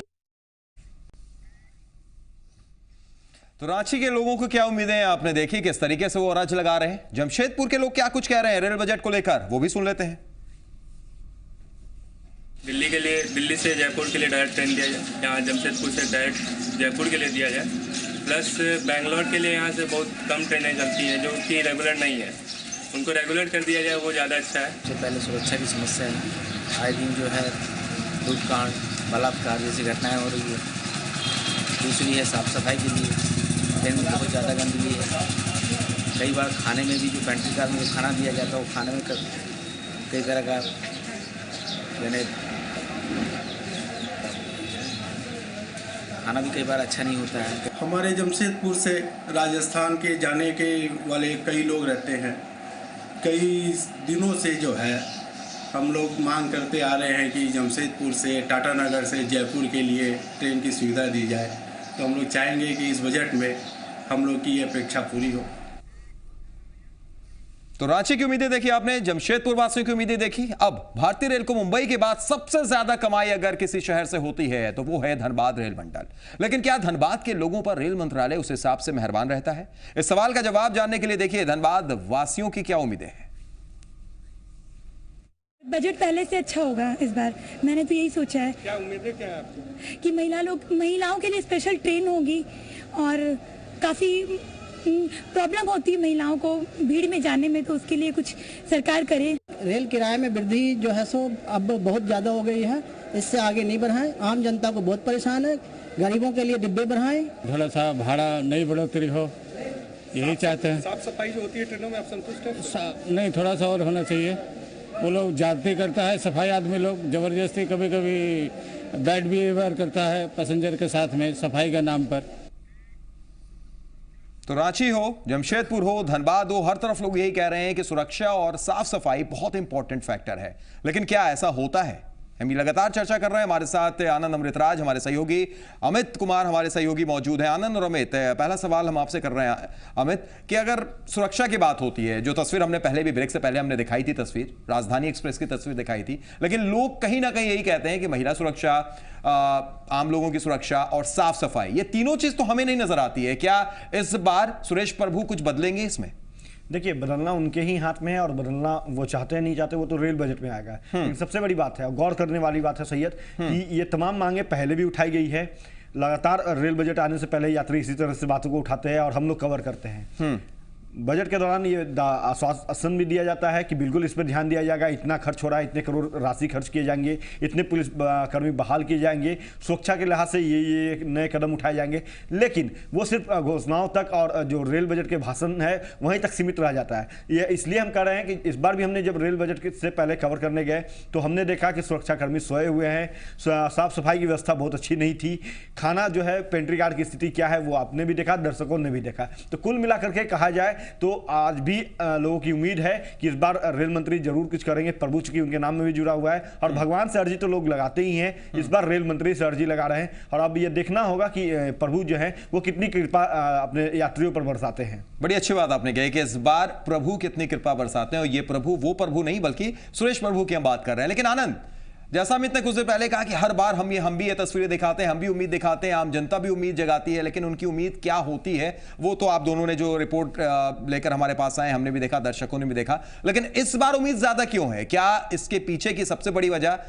तो रांची के लोगों को क्या उम्मीदें हैं आपने देखी, किस तरीके से वो अरज लगा रहे हैं। जमशेदपुर के लोग क्या कुछ कह रहे हैं रेल बजट को लेकर, वो भी सुन लेते हैं। दिल्ली के लिए, दिल्ली से जयपुर के लिए डायरेक्ट ट्रेन दिया जाए, यहाँ जमशेदपुर से डायरेक्ट जयपुर के लिए दिया जाए, प्लस बेंगलोर के लिए यहाँ से बहुत कम ट्रेनें चलती हैं जो कि रेगुलर नहीं है, उनको रेगुलर कर दिया जाए, वो ज़्यादा अच्छा है। सबसे पहले सुरक्षा की समस्या है, आए दिन जो है लूटकांड, बलात्कार जैसी घटनाएं हो रही है। दूसरी है साफ़ सफाई के लिए, ट्रेन में बहुत ज़्यादा गंदगी है। कई बार खाने में भी जो पेंट्री कार में जो खाना दिया जाता है वो खाने में कई तरह का यानी खाना भी कई बार अच्छा नहीं होता है। हमारे जमशेदपुर से राजस्थान के जाने के वाले कई लोग रहते हैं। कई दिनों से जो है हम लोग मांग करते आ रहे हैं कि जमशेदपुर से, टाटा नगर से जयपुर के लिए ट्रेन की सुविधा दी जाए, तो हम लोग चाहेंगे कि इस बजट में हम लोग की ये अपेक्षा पूरी हो। तो रांची की उम्मीदें देखी आपने, जमशेदपुर वासियों की उम्मीदें देखी। अब भारतीय रेल को मुंबई के बाद सबसे ज्यादा कमाई अगर किसी शहर से होती है तो वो है धनबाद रेल मंडल। लेकिन क्या धनबाद के लोगों पर रेल मंत्रालय उस हिसाब से मेहरबान रहता है? इस सवाल का जवाब जानने के लिए देखिए धनबाद वासियों की क्या उम्मीदें हैं। बजट पहले से अच्छा होगा इस बार, मैंने तो यही सोचा है। क्या उम्मीदें क्या है आपकी? कि महिलाओं के लिए स्पेशल ट्रेन होगी, और काफ़ी प्रॉब्लम होती है महिलाओं को भीड़ में जाने में, तो उसके लिए कुछ सरकार करे। रेल किराए में वृद्धि जो है सो अब बहुत ज़्यादा हो गई है, इससे आगे नहीं बढ़ाएं। आम जनता को बहुत परेशान है, गरीबों के लिए डिब्बे बढ़ाएं। थोड़ा सा भाड़ा नहीं बढ़ोतरी हो, यही चाहते हैं। साफ सफाई जो होती है ट्रेनों में आप संतुष्ट हैं? नहीं, थोड़ा सा और होना चाहिए। वो लोग जाती करता है सफाई आदमी लोग, ज़बरदस्ती कभी कभी बैड बिहेवियर करता है पैसेंजर के साथ में सफाई के नाम पर। तो रांची हो, जमशेदपुर हो, धनबाद हो, हर तरफ लोग यही कह रहे हैं कि सुरक्षा और साफ सफाई बहुत इंपॉर्टेंट फैक्टर है। लेकिन क्या ऐसा होता है? हम लगातार चर्चा कर रहे हैं। हमारे साथ आनंद अमृतराज, हमारे सहयोगी अमित कुमार, हमारे सहयोगी मौजूद हैं। आनंद और अमित, पहला सवाल हम आपसे कर रहे हैं अमित, कि अगर सुरक्षा की बात होती है, जो तस्वीर हमने पहले भी ब्रेक से पहले हमने दिखाई थी, तस्वीर राजधानी एक्सप्रेस की तस्वीर दिखाई थी, लेकिन लोग कहीं ना कहीं यही कहते हैं कि महिला सुरक्षा, आम लोगों की सुरक्षा और साफ सफाई, ये तीनों चीज तो हमें नहीं नजर आती है। क्या इस बार सुरेश प्रभु कुछ बदलेंगे इसमें? देखिए, बदलना उनके ही हाथ में है, और बदलना वो चाहते हैं नहीं चाहते वो तो रेल बजट में आएगा। लेकिन सबसे बड़ी बात है, और गौर करने वाली बात है सैयद, कि ये तमाम मांगे पहले भी उठाई गई है। लगातार रेल बजट आने से पहले यात्री इसी तरह से बातों को उठाते हैं और हम लोग कवर करते हैं। बजट के दौरान ये आश्वासन भी दिया जाता है कि बिल्कुल इस पर ध्यान दिया जाएगा, इतना खर्च हो रहा है, इतने करोड़ राशि खर्च किए जाएंगे, इतने पुलिस कर्मी बहाल किए जाएंगे, सुरक्षा के लिहाज से ये नए कदम उठाए जाएंगे। लेकिन वो सिर्फ घोषणाओं तक और जो रेल बजट के भाषण है वहीं तक सीमित रह जाता है। ये इसलिए हम कह रहे हैं कि इस बार भी हमने जब रेल बजट से पहले कवर करने गए तो हमने देखा कि सुरक्षाकर्मी सोए हुए हैं, साफ सफाई की व्यवस्था बहुत अच्छी नहीं थी, खाना जो है पेंट्री गार्ड की स्थिति क्या है वो आपने भी देखा, दर्शकों ने भी देखा। तो कुल मिलाकर के कहा जाए तो आज भी लोगों की उम्मीद है कि इस बार रेल मंत्री जरूर कुछ करेंगे। प्रभु चूंकि उनके नाम में भी जुड़ा हुआ है और भगवान से अर्जी तो लोग लगाते ही हैं, इस बार रेल मंत्री से अर्जी लगा रहे हैं और अब ये देखना होगा कि प्रभु जो है वो कितनी कृपा अपने यात्रियों पर बरसाते हैं। बड़ी अच्छी बात आपने कही कि इस बार प्रभु कितनी कृपा बरसाते हैं, और ये प्रभु वो प्रभु नहीं बल्कि सुरेश प्रभु की हम बात कर रहे हैं। लेकिन आनंद, जैसा अमित ने कुछ देर पहले कहा कि हर बार हम भी ये तस्वीरें दिखाते हैं, हम भी उम्मीद दिखाते हैं, आम जनता भी उम्मीद जगाती है, लेकिन उनकी उम्मीद क्या होती है वो तो आप दोनों ने जो रिपोर्ट लेकर हमारे पास आए हमने भी देखा, दर्शकों ने भी देखा। लेकिन इस बार उम्मीद ज्यादा क्यों है? क्या इसके पीछे की सबसे बड़ी वजह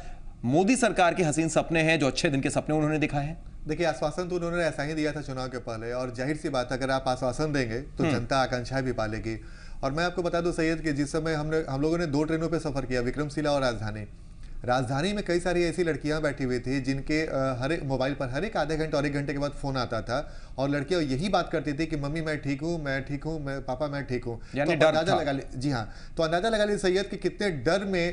मोदी सरकार के हसीन सपने हैं, जो अच्छे दिन के सपने उन्होंने दिखाए हैं? देखिए, आश्वासन तो उन्होंने ऐसा ही दिया था चुनाव के पहले, और जाहिर सी बात अगर आप आश्वासन देंगे तो जनता आकांक्षाएं भी पालेगी। और मैं आपको बता दूं सैयद कि जिस समय हम लोगों ने 2 ट्रेनों पर सफर किया, विक्रमशिला और राजधानी में कई सारी ऐसी लड़कियां बैठी हुई थी जिनके हर एक मोबाइल पर हर एक आधे घंटे और 1 घंटे के बाद फोन आता था और लड़कियां यही बात करती थी कि मम्मी मैं ठीक हूं, पापा मैं ठीक हूं। तो अंदाजा लगा ली, जी हाँ, तो अंदाजा लगा ली सैयद कि कितने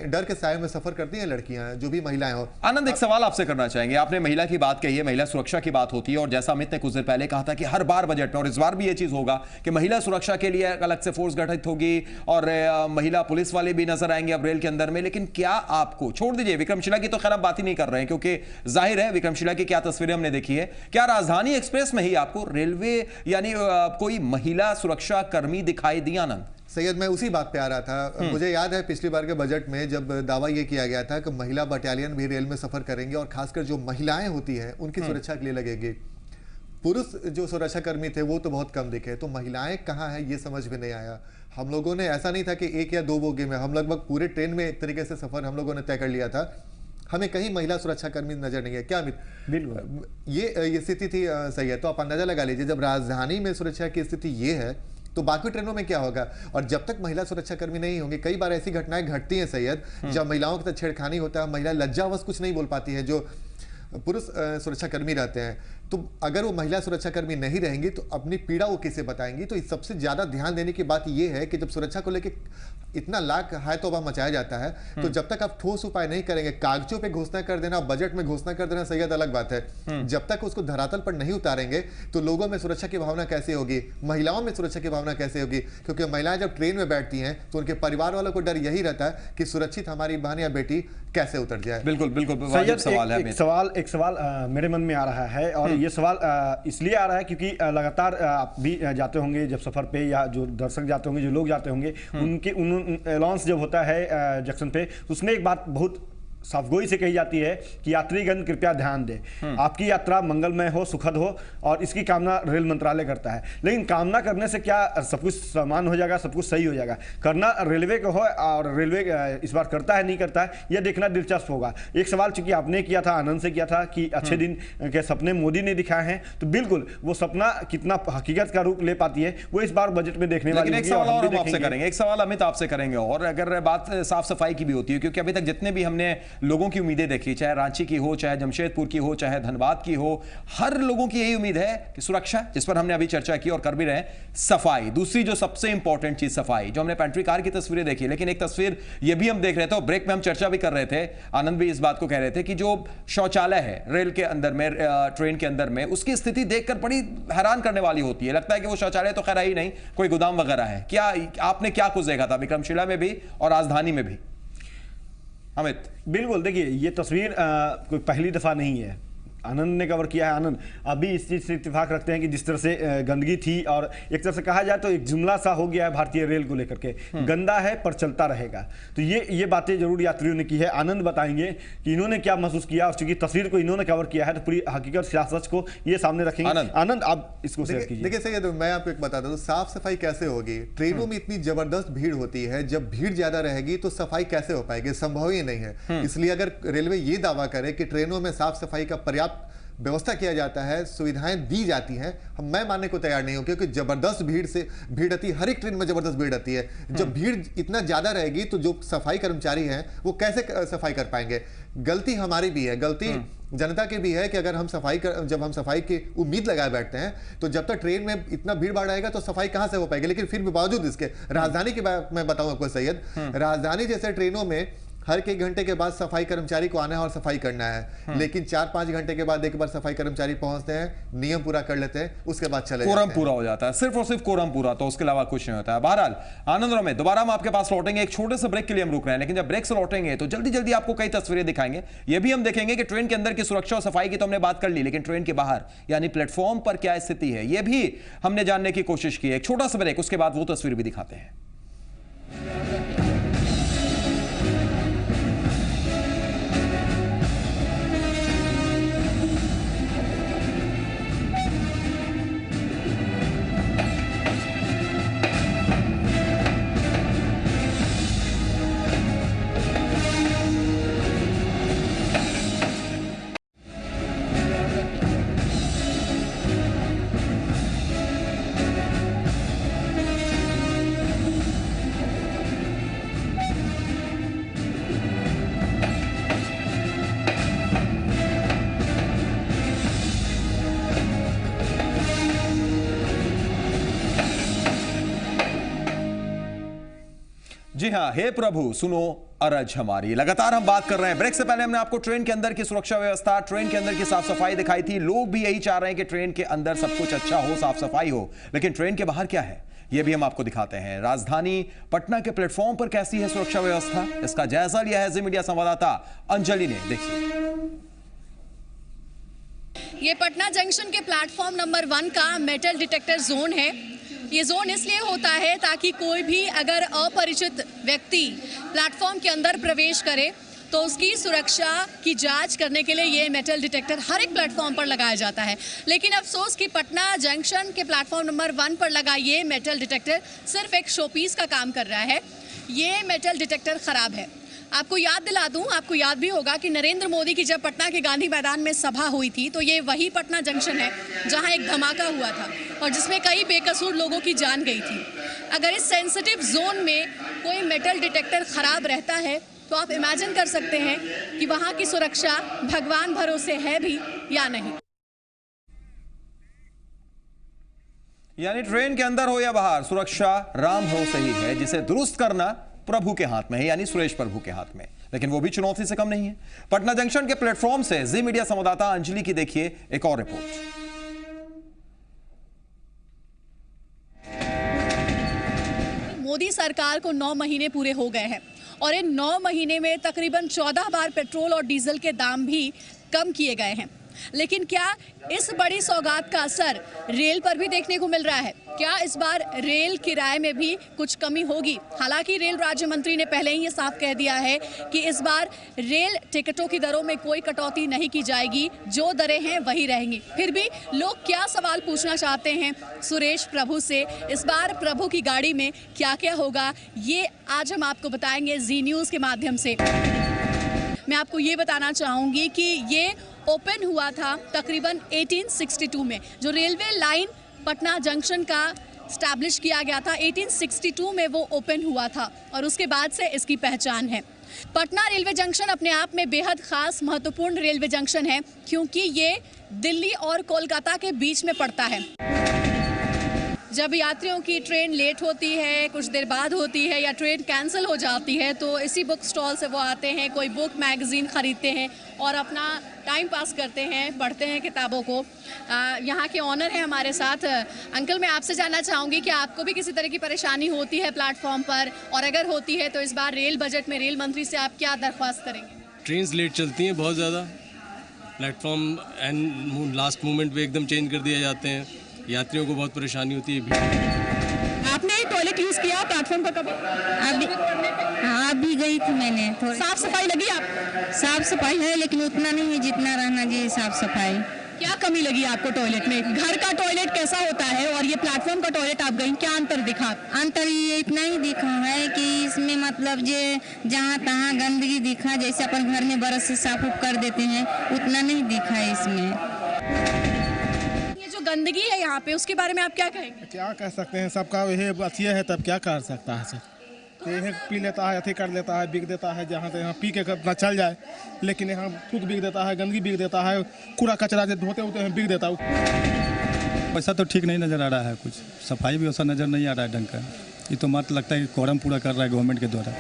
डर के साए में सफर करती हैं लड़कियां, जो भी महिलाएं हो। आनंद, एक सवाल आपसे करना चाहेंगे। आपने महिला की बात कही है, महिला सुरक्षा की बात होती है, और जैसा अमित ने कुछ देर पहले कहा था कि हर बार बजट में, और इस बार भी ये चीज होगा कि महिला सुरक्षा के लिए अलग से फोर्स गठित होगी और महिला पुलिस वाले भी नजर आएंगे अब रेल के अंदर में। लेकिन क्या आपको, छोड़ दीजिए विक्रमशिला की तो खैर आप बात ही नहीं कर रहे हैं क्योंकि जाहिर है विक्रमशिला की क्या तस्वीरें हमने देखी है, क्या राजधानी एक्सप्रेस में ही आपको रेलवे यानी कोई महिला सुरक्षा कर्मी दिखाई दी? आनंद सैयद, मैं उसी बात पे आ रहा था। मुझे याद है पिछली बार के बजट में जब दावा ये किया गया था कि महिला बटालियन भी रेल में सफर करेंगे और खासकर जो महिलाएं होती हैं उनकी सुरक्षा के लिए लगेगी। पुरुष जो सुरक्षा कर्मी थे वो तो बहुत कम दिखे, तो महिलाएं कहाँ है ये समझ में नहीं आया। हम लोगों ने, ऐसा नहीं था कि 1 या 2 बोगी में, हम लगभग पूरे ट्रेन में एक तरीके से सफर हम लोगों ने तय कर लिया था, हमें कहीं महिला सुरक्षा कर्मी नजर नहीं है। क्या अमित? बिल्कुल ये स्थिति थी सही है। तो आप अंदाजा लगा लीजिए जब राजधानी में सुरक्षा की स्थिति ये है तो बाकी ट्रेनों में क्या होगा। और जब तक महिला सुरक्षा कर्मी नहीं होंगे, कई बार ऐसी घटनाएं घटती हैं सैयद जब महिलाओं के साथ छेड़खानी होता है, महिला लज्जावश कुछ नहीं बोल पाती है, जो पुरुष सुरक्षा कर्मी रहते हैं। तो अगर वो महिला सुरक्षा कर्मी नहीं रहेंगी तो अपनी पीड़ा वो किसे बताएंगी। तो इस सबसे ज्यादा ध्यान देने की बात ये है कि जब सुरक्षा को लेकर इतना लाख हाय तौबा मचाया जाता है तो जब तक आप ठोस उपाय नहीं करेंगे, कागजों पे घोषणा कर देना, बजट में घोषणा कर देना सैयद अलग बात है, जब तक उसको धरातल पर नहीं उतारेंगे तो लोगों में सुरक्षा की भावना कैसे होगी, महिलाओं में सुरक्षा की भावना कैसे होगी। क्योंकि महिलाएं जब ट्रेन में बैठती हैं तो उनके परिवार वालों को डर यही रहता है कि सुरक्षित हमारी बहन या बेटी कैसे उतर जाए। बिल्कुल एक सवाल मेरे मन में आ रहा है, और ये सवाल इसलिए आ रहा है क्योंकि लगातार आप भी जाते होंगे जब सफर पे, या जो दर्शक जाते होंगे, जो लोग जाते होंगे, उनके अनाउंस जब होता है जंक्शन पे, उसमें एक बात बहुत साफगोई से कही जाती है कि यात्रीगण कृपया ध्यान दें, आपकी यात्रा मंगलमय हो, सुखद हो, और इसकी कामना रेल मंत्रालय करता है। लेकिन कामना करने से क्या सब कुछ समान हो जाएगा, सब कुछ सही हो जाएगा? करना रेलवे को हो, और रेलवे इस बार करता है नहीं करता है यह देखना दिलचस्प होगा। एक सवाल चूंकि आपने किया था, आनंद से किया था कि अच्छे दिन के सपने मोदी ने दिखाए हैं, तो बिल्कुल वो सपना कितना हकीकत का रूप ले पाती है वो इस बार बजट में देखने वाली। एक सवाल और हम आपसे करेंगे, एक सवाल अमित आपसे करेंगे, और अगर बात साफ सफाई की भी होती है, क्योंकि अभी तक जितने भी हमने लोगों की उम्मीदें देखी, चाहे रांची की हो, चाहे जमशेदपुर की हो, चाहे धनबाद की हो, हर लोगों की यही उम्मीद है कि सुरक्षा, जिस पर हमने अभी चर्चा की और कर भी रहे, सफाई, दूसरी जो सबसे इंपॉर्टेंट चीज सफाई, जो हमने पेंट्री कार की तस्वीरें देखी, लेकिन एक तस्वीर यह भी हम देख रहे थे और ब्रेक में हम चर्चा भी कर रहे थे, आनंद भी इस बात को कह रहे थे कि जो शौचालय है रेल के अंदर में, ट्रेन के अंदर में, उसकी स्थिति देखकर बड़ी हैरान करने वाली होती है। लगता है कि वो शौचालय तो खैर ही नहीं, कोई गोदाम वगैरह है। क्या आपने क्या कुछ देखा था विक्रमशिला में भी और राजधानी में भी? अमित, बिल्कुल, देखिए ये तस्वीर कोई पहली दफा नहीं है, आनंद ने कवर किया है। आनंद अभी इस चीज से इत्तेफाक रखते हैं कि जिस तरह से गंदगी थी, और एक तरह से कहा जाए तो एक जुमला सा हो गया है भारतीय रेल को लेकर के, गंदा है पर चलता रहेगा। तो ये बातें जरूर यात्रियों ने की है। आनंद बताएंगे कि इन्होंने क्या महसूस किया, और चूंकि तस्वीर को इन्होंने कवर किया है तो पूरी हकीकत सियासत को ये सामने रखेंगे। आनंद आप इसको शेयर कीजिए। देखिए सैयद, मैं आपको एक बता दूं, साफ सफाई कैसे होगी? ट्रेनों में इतनी जबरदस्त भीड़ होती है, जब भीड़ ज्यादा रहेगी तो सफाई कैसे हो पाएगी? संभव ही नहीं है। इसलिए अगर रेलवे ये दावा करे कि ट्रेनों में साफ सफाई का पर्याप्त व्यवस्था किया जाता है, सुविधाएं दी जाती हैं, मैं मानने को तैयार नहीं हूं, क्योंकि जबरदस्त भीड़ रहती है, हर एक ट्रेन में जबरदस्त भीड़ रहती है। जब भीड़ इतना ज्यादा रहेगी तो जो सफाई कर्मचारी हैं वो कैसे सफाई कर पाएंगे? गलती हमारी भी है, गलती जनता की भी है कि अगर हम जब हम सफाई की उम्मीद लगाए बैठते हैं तो जब तक ट्रेन में इतना भीड़ भाड़ रहेगा तो सफाई कहां से हो पाएगी। लेकिन फिर भी बावजूद इसके राजधानी की बात मैं बताऊं आपको सैयद, राजधानी जैसे ट्रेनों में हर एक घंटे के बाद सफाई कर्मचारी को आना है और सफाई करना है, लेकिन 4-5 घंटे के बाद एक बार सफाई कर्मचारी पहुंचते हैं, नियम पूरा कर लेते हैं, उसके बाद चले जाते हैं। कोरम पूरा हो जाता है, सिर्फ और सिर्फ कोरम पूरा, तो उसके अलावा कुछ नहीं होता है। बहरहाल आनंद में दोबारा हम आपके पास लौटेंगे, एक छोटे से ब्रेक के लिए हम रुक रहे हैं, लेकिन जब ब्रेक से लौटेंगे तो जल्दी जल्दी आपको कई तस्वीरें दिखाएंगे। ये भी हम देखेंगे कि ट्रेन के अंदर की सुरक्षा और सफाई की तो हमने बात कर ली, लेकिन ट्रेन के बाहर यानी प्लेटफॉर्म पर क्या स्थिति है ये भी हमने जानने की कोशिश की है। एक छोटा सा ब्रेक, उसके बाद वो तस्वीर भी दिखाते हैं। जी हां, हे प्रभु सुनो अरज हमारी। लगातार हम बात कर रहे हैं। ब्रेक से पहले हमने आपको ट्रेन के अंदर की सुरक्षा व्यवस्था, ट्रेन के अंदर की साफ सफाई दिखाई थी। लोग भी यही चाह रहे हैं कि ट्रेन के अंदर सब कुछ अच्छा हो, साफ सफाई हो, लेकिन ट्रेन के बाहर क्या है यह भी हम आपको दिखाते हैं। राजधानी पटना के प्लेटफॉर्म पर कैसी है सुरक्षा व्यवस्था, इसका जायजा लिया है जी मीडिया संवाददाता अंजलि ने। देखिए, ये पटना जंक्शन के प्लेटफॉर्म नंबर 1 का मेटल डिटेक्टर जोन है। ये जोन इसलिए होता है ताकि कोई भी अगर अपरिचित व्यक्ति प्लेटफॉर्म के अंदर प्रवेश करे तो उसकी सुरक्षा की जांच करने के लिए ये मेटल डिटेक्टर हर एक प्लेटफॉर्म पर लगाया जाता है। लेकिन अफसोस कि पटना जंक्शन के प्लेटफॉर्म नंबर 1 पर लगा ये मेटल डिटेक्टर सिर्फ एक शोपीस का काम कर रहा है। ये मेटल डिटेक्टर ख़राब है। आपको याद दिला दूं, आपको याद भी होगा कि नरेंद्र मोदी की जब पटना के गांधी मैदान में सभा हुई थी तो ये वही पटना जंक्शन है जहां एक धमाका हुआ था और जिसमें कई बेकसूर लोगों की जान गई थी। अगर इस सेंसिटिव जोन में कोई मेटल डिटेक्टर ख़राब रहता है तो आप इमेजिन कर सकते हैं कि वहां की सुरक्षा भगवान भरोसे है भी या नहीं। यानी ट्रेन के अंदर हो या बाहर, सुरक्षा राम भरोसे ही है, जिसे दुरुस्त करना प्रभु के हाथ में है, यानी सुरेश प्रभु के हाथ में। लेकिन वो भी चुनौती से कम नहीं है। पटना जंक्शन के प्लेटफॉर्म से जी मीडिया संवाददाता अंजलि की देखिए एक और रिपोर्ट। मोदी सरकार को 9 महीने पूरे हो गए हैं और इन 9 महीने में तकरीबन 14 बार पेट्रोल और डीजल के दाम भी कम किए गए हैं। लेकिन क्या इस बड़ी सौगात का असर रेल पर भी देखने को मिल रहा है? क्या इस बार रेल किराए में भी कुछ कमी होगी? हालांकि रेल राज्य मंत्री ने पहले ही ये साफ कह दिया है कि इस बार रेल टिकटों की दरों में कोई कटौती नहीं की जाएगी, जो दरें हैं वही रहेंगी। फिर भी लोग क्या सवाल पूछना चाहते हैं सुरेश प्रभु से, इस बार प्रभु की गाड़ी में क्या क्या होगा, ये आज हम आपको बताएंगे जी न्यूज़ के माध्यम से। मैं आपको ये बताना चाहूँगी कि ये ओपन हुआ था तकरीबन 1862 में। जो रेलवे लाइन पटना जंक्शन का स्टैब्लिश किया गया था 1862 में वो ओपन हुआ था और उसके बाद से इसकी पहचान है। पटना रेलवे जंक्शन अपने आप में बेहद ख़ास महत्वपूर्ण रेलवे जंक्शन है क्योंकि ये दिल्ली और कोलकाता के बीच में पड़ता है। जब यात्रियों की ट्रेन लेट होती है, कुछ देर बाद होती है या ट्रेन कैंसिल हो जाती है तो इसी बुक स्टॉल से वो आते हैं, कोई बुक मैगज़ीन ख़रीदते हैं और अपना टाइम पास करते हैं, पढ़ते हैं किताबों को। यहाँ के ऑनर हैं हमारे साथ। अंकल, मैं आपसे जानना चाहूँगी कि आपको भी किसी तरह की परेशानी होती है प्लेटफॉर्म पर, और अगर होती है तो इस बार रेल बजट में रेल मंत्री से आप क्या दरख्वास्त करेंगे? ट्रेन लेट चलती हैं बहुत ज़्यादा, प्लेटफॉर्म एंड लास्ट मोमेंट पे एकदम चेंज कर दिए जाते हैं, यात्रियों को बहुत परेशानी होती है। आपने टॉयलेट यूज़ किया प्लेटफॉर्म पर कभी? हाँ, अभी गई थी मैंने। साफ सफाई लगी आप? साफ सफाई है लेकिन उतना नहीं है जितना रहना चाहिए साफ सफाई। क्या कमी लगी आपको टॉयलेट में? घर का टॉयलेट कैसा होता है और ये प्लेटफॉर्म का टॉयलेट आप गई, क्या अंतर दिखा? अंतर ये इतना ही दिखा है कि इसमें मतलब जे जहाँ तहाँ गंदगी दिखा, जैसे अपन घर में ब्रश से साफ कर देते हैं उतना नहीं दिखा है इसमें। ये जो गंदगी है यहाँ पे, उसके बारे में आप क्या कहेंगे? क्या कह सकते हैं, सबका यही अच्छी है, तब क्या कर सकता है सर। तो यह पी लेता है, अथी कर लेता है, बिक देता है, जहाँ से यहाँ पी के अपना चल जाए, लेकिन यहाँ खुद बिक देता है, गंदगी बिक देता है, कूड़ा कचरा जो धोते होते हैं बिक देता है। पैसा तो ठीक नहीं नज़र आ रहा है, कुछ सफाई भी वैसा नज़र नहीं आ रहा है ढंग का। ये तो मात्र लगता है कि कोरम पूरा कर रहा है गवर्नमेंट के द्वारा।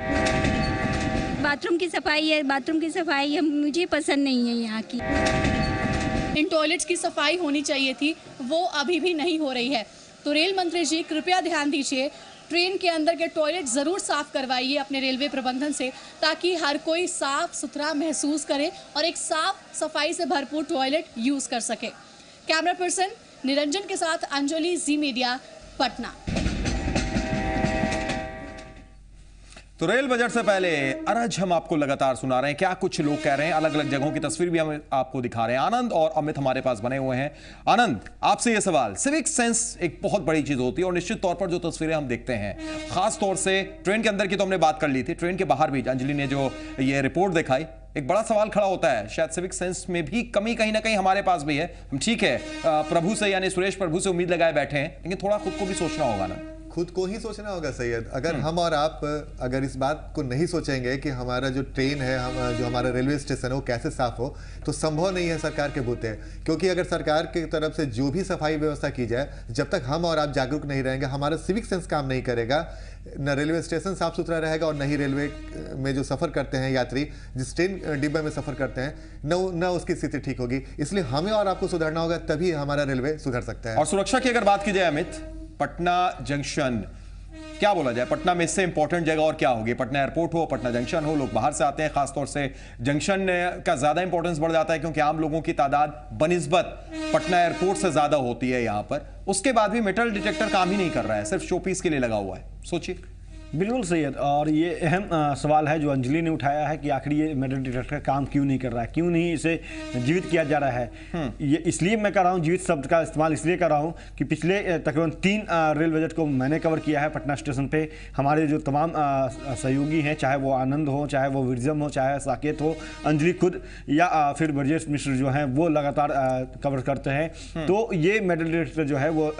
बाथरूम की सफाई है, बाथरूम की सफाई मुझे पसंद नहीं है यहाँ की। इन टॉयलेट्स की सफाई होनी चाहिए थी, वो अभी भी नहीं हो रही है। तो रेल मंत्री जी कृपया ध्यान दीजिए, ट्रेन के अंदर के टॉयलेट ज़रूर साफ करवाइए अपने रेलवे प्रबंधन से, ताकि हर कोई साफ सुथरा महसूस करे और एक साफ सफाई से भरपूर टॉयलेट यूज़ कर सके। कैमरा पर्सन निरंजन के साथ अंजलि, जी मीडिया, पटना। तो रेल बजट से पहले अरज हम आपको लगातार सुना रहे हैं, क्या कुछ लोग कह रहे हैं, अलग अलग जगहों की तस्वीर भी हम आपको दिखा रहे हैं। आनंद और अमित हमारे पास बने हुए हैं। आनंद, आपसे यह सवाल, सिविक सेंस एक बहुत बड़ी चीज होती है और निश्चित तौर पर जो तस्वीरें हम देखते हैं, खास तौर से ट्रेन के अंदर की तो हमने बात कर ली थी, ट्रेन के बाहर भी अंजलि ने जो ये रिपोर्ट दिखाई, एक बड़ा सवाल खड़ा होता है, शायद सिविक सेंस में भी कमी कहीं ना कहीं हमारे पास भी है। हम ठीक है प्रभु से यानी सुरेश प्रभु से उम्मीद लगाए बैठे हैं, लेकिन थोड़ा खुद को भी सोचना होगा ना। खुद को ही सोचना होगा सैयद। अगर हम और आप अगर इस बात को नहीं सोचेंगे कि हमारा जो ट्रेन है, जो हमारा रेलवे स्टेशन है वो कैसे साफ हो, तो संभव नहीं है सरकार के बूते। क्योंकि अगर सरकार की तरफ से जो भी सफाई व्यवस्था की जाए, जब तक हम और आप जागरूक नहीं रहेंगे, हमारा सिविक सेंस काम नहीं करेगा, न रेलवे स्टेशन साफ सुथरा रहेगा और न ही रेलवे में जो सफर करते हैं यात्री, जिस ट्रेन डिब्बे में सफर करते हैं, न उसकी स्थिति ठीक होगी। इसलिए हमें और आपको सुधरना होगा, तभी हमारा रेलवे सुधर सकता है। और सुरक्षा की अगर बात की जाए अमित, पटना जंक्शन क्या बोला जाए, पटना में इससे इंपॉर्टेंट जगह और क्या होगी? पटना एयरपोर्ट हो, पटना जंक्शन हो, लोग बाहर से आते हैं, खासतौर से जंक्शन का ज्यादा इंपॉर्टेंस बढ़ जाता है क्योंकि आम लोगों की तादाद बनिस्बत पटना एयरपोर्ट से ज्यादा होती है यहां पर। उसके बाद भी मेटल डिटेक्टर काम ही नहीं कर रहा है, सिर्फ शोपीस के लिए लगा हुआ है। सोचिए। बिल्कुल सैयद, और ये अहम सवाल है जो अंजलि ने उठाया है कि आखिर ये मेटल डिटेक्टर काम क्यों नहीं कर रहा है, क्यों नहीं इसे जीवित किया जा रहा है। ये इसलिए मैं कर रहा हूँ, जीवित शब्द का इस्तेमाल इसलिए कर रहा हूँ कि पिछले तकरीबन 3 रेल बजट को मैंने कवर किया है पटना स्टेशन पे। हमारे जो तमाम सहयोगी हैं, चाहे वो आनंद हो, चाहे वो विरजम हो, चाहे साकेत हो, अंजलि खुद या फिर ब्रजेश मिश्र जो हैं, वो लगातार कवर करते हैं। तो ये मेटल डिटेक्टर जो है वो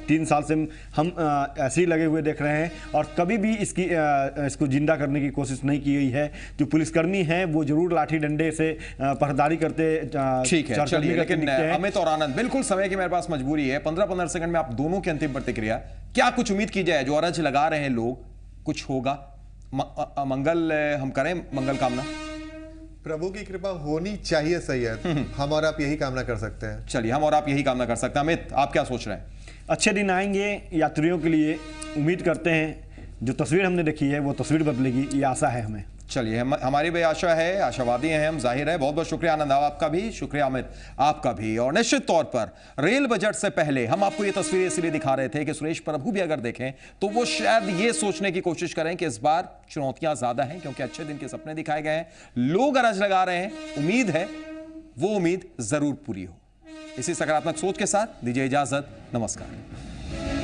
3 साल से हम ऐसे ही लगे हुए देख रहे हैं और कभी भी इसको जिंदा करने की कोशिश नहीं की गई है। जो पुलिसकर्मी हैं वो जरूर लाठी डंडे से पहरेदारी करते। ठीक है, चलिए, लेकिन अमित और आनंद, बिल्कुल समय की मेरे पास मजबूरी है, 15-15 सेकंड में आप दोनों की अंतिम प्रतिक्रिया, क्या कुछ उम्मीद की जाए? जो अरज लगा रहे हैं लोग, कुछ होगा? मंगल हम करें, मंगल कामना, प्रभु की कृपा होनी चाहिए सैयद। हम और आप यही कामना कर सकते हैं। चलिए, हम और आप यही कामना कर सकते हैं। अमित, आप क्या सोच रहे हैं? अच्छे दिन आएंगे यात्रियों के लिए, उम्मीद करते हैं जो तस्वीर हमने देखी है वो तस्वीर बदलेगी, ये आशा है हमें। चलिए, हमारी भी आशा है, आशावादी हैं हम, जाहिर है। बहुत बहुत शुक्रिया आनंद आपका भी, शुक्रिया अमित आपका भी। और निश्चित तौर पर रेल बजट से पहले हम आपको ये तस्वीरें इसलिए दिखा रहे थे कि सुरेश प्रभु भी अगर देखें तो वो शायद ये सोचने की कोशिश करें कि इस बार चुनौतियां ज्यादा हैं, क्योंकि अच्छे दिन के सपने दिखाए गए हैं, लोग अरज लगा रहे हैं, उम्मीद है वो उम्मीद जरूर पूरी हो। इसी सकारात्मक सोच के साथ दीजिए इजाजत, नमस्कार।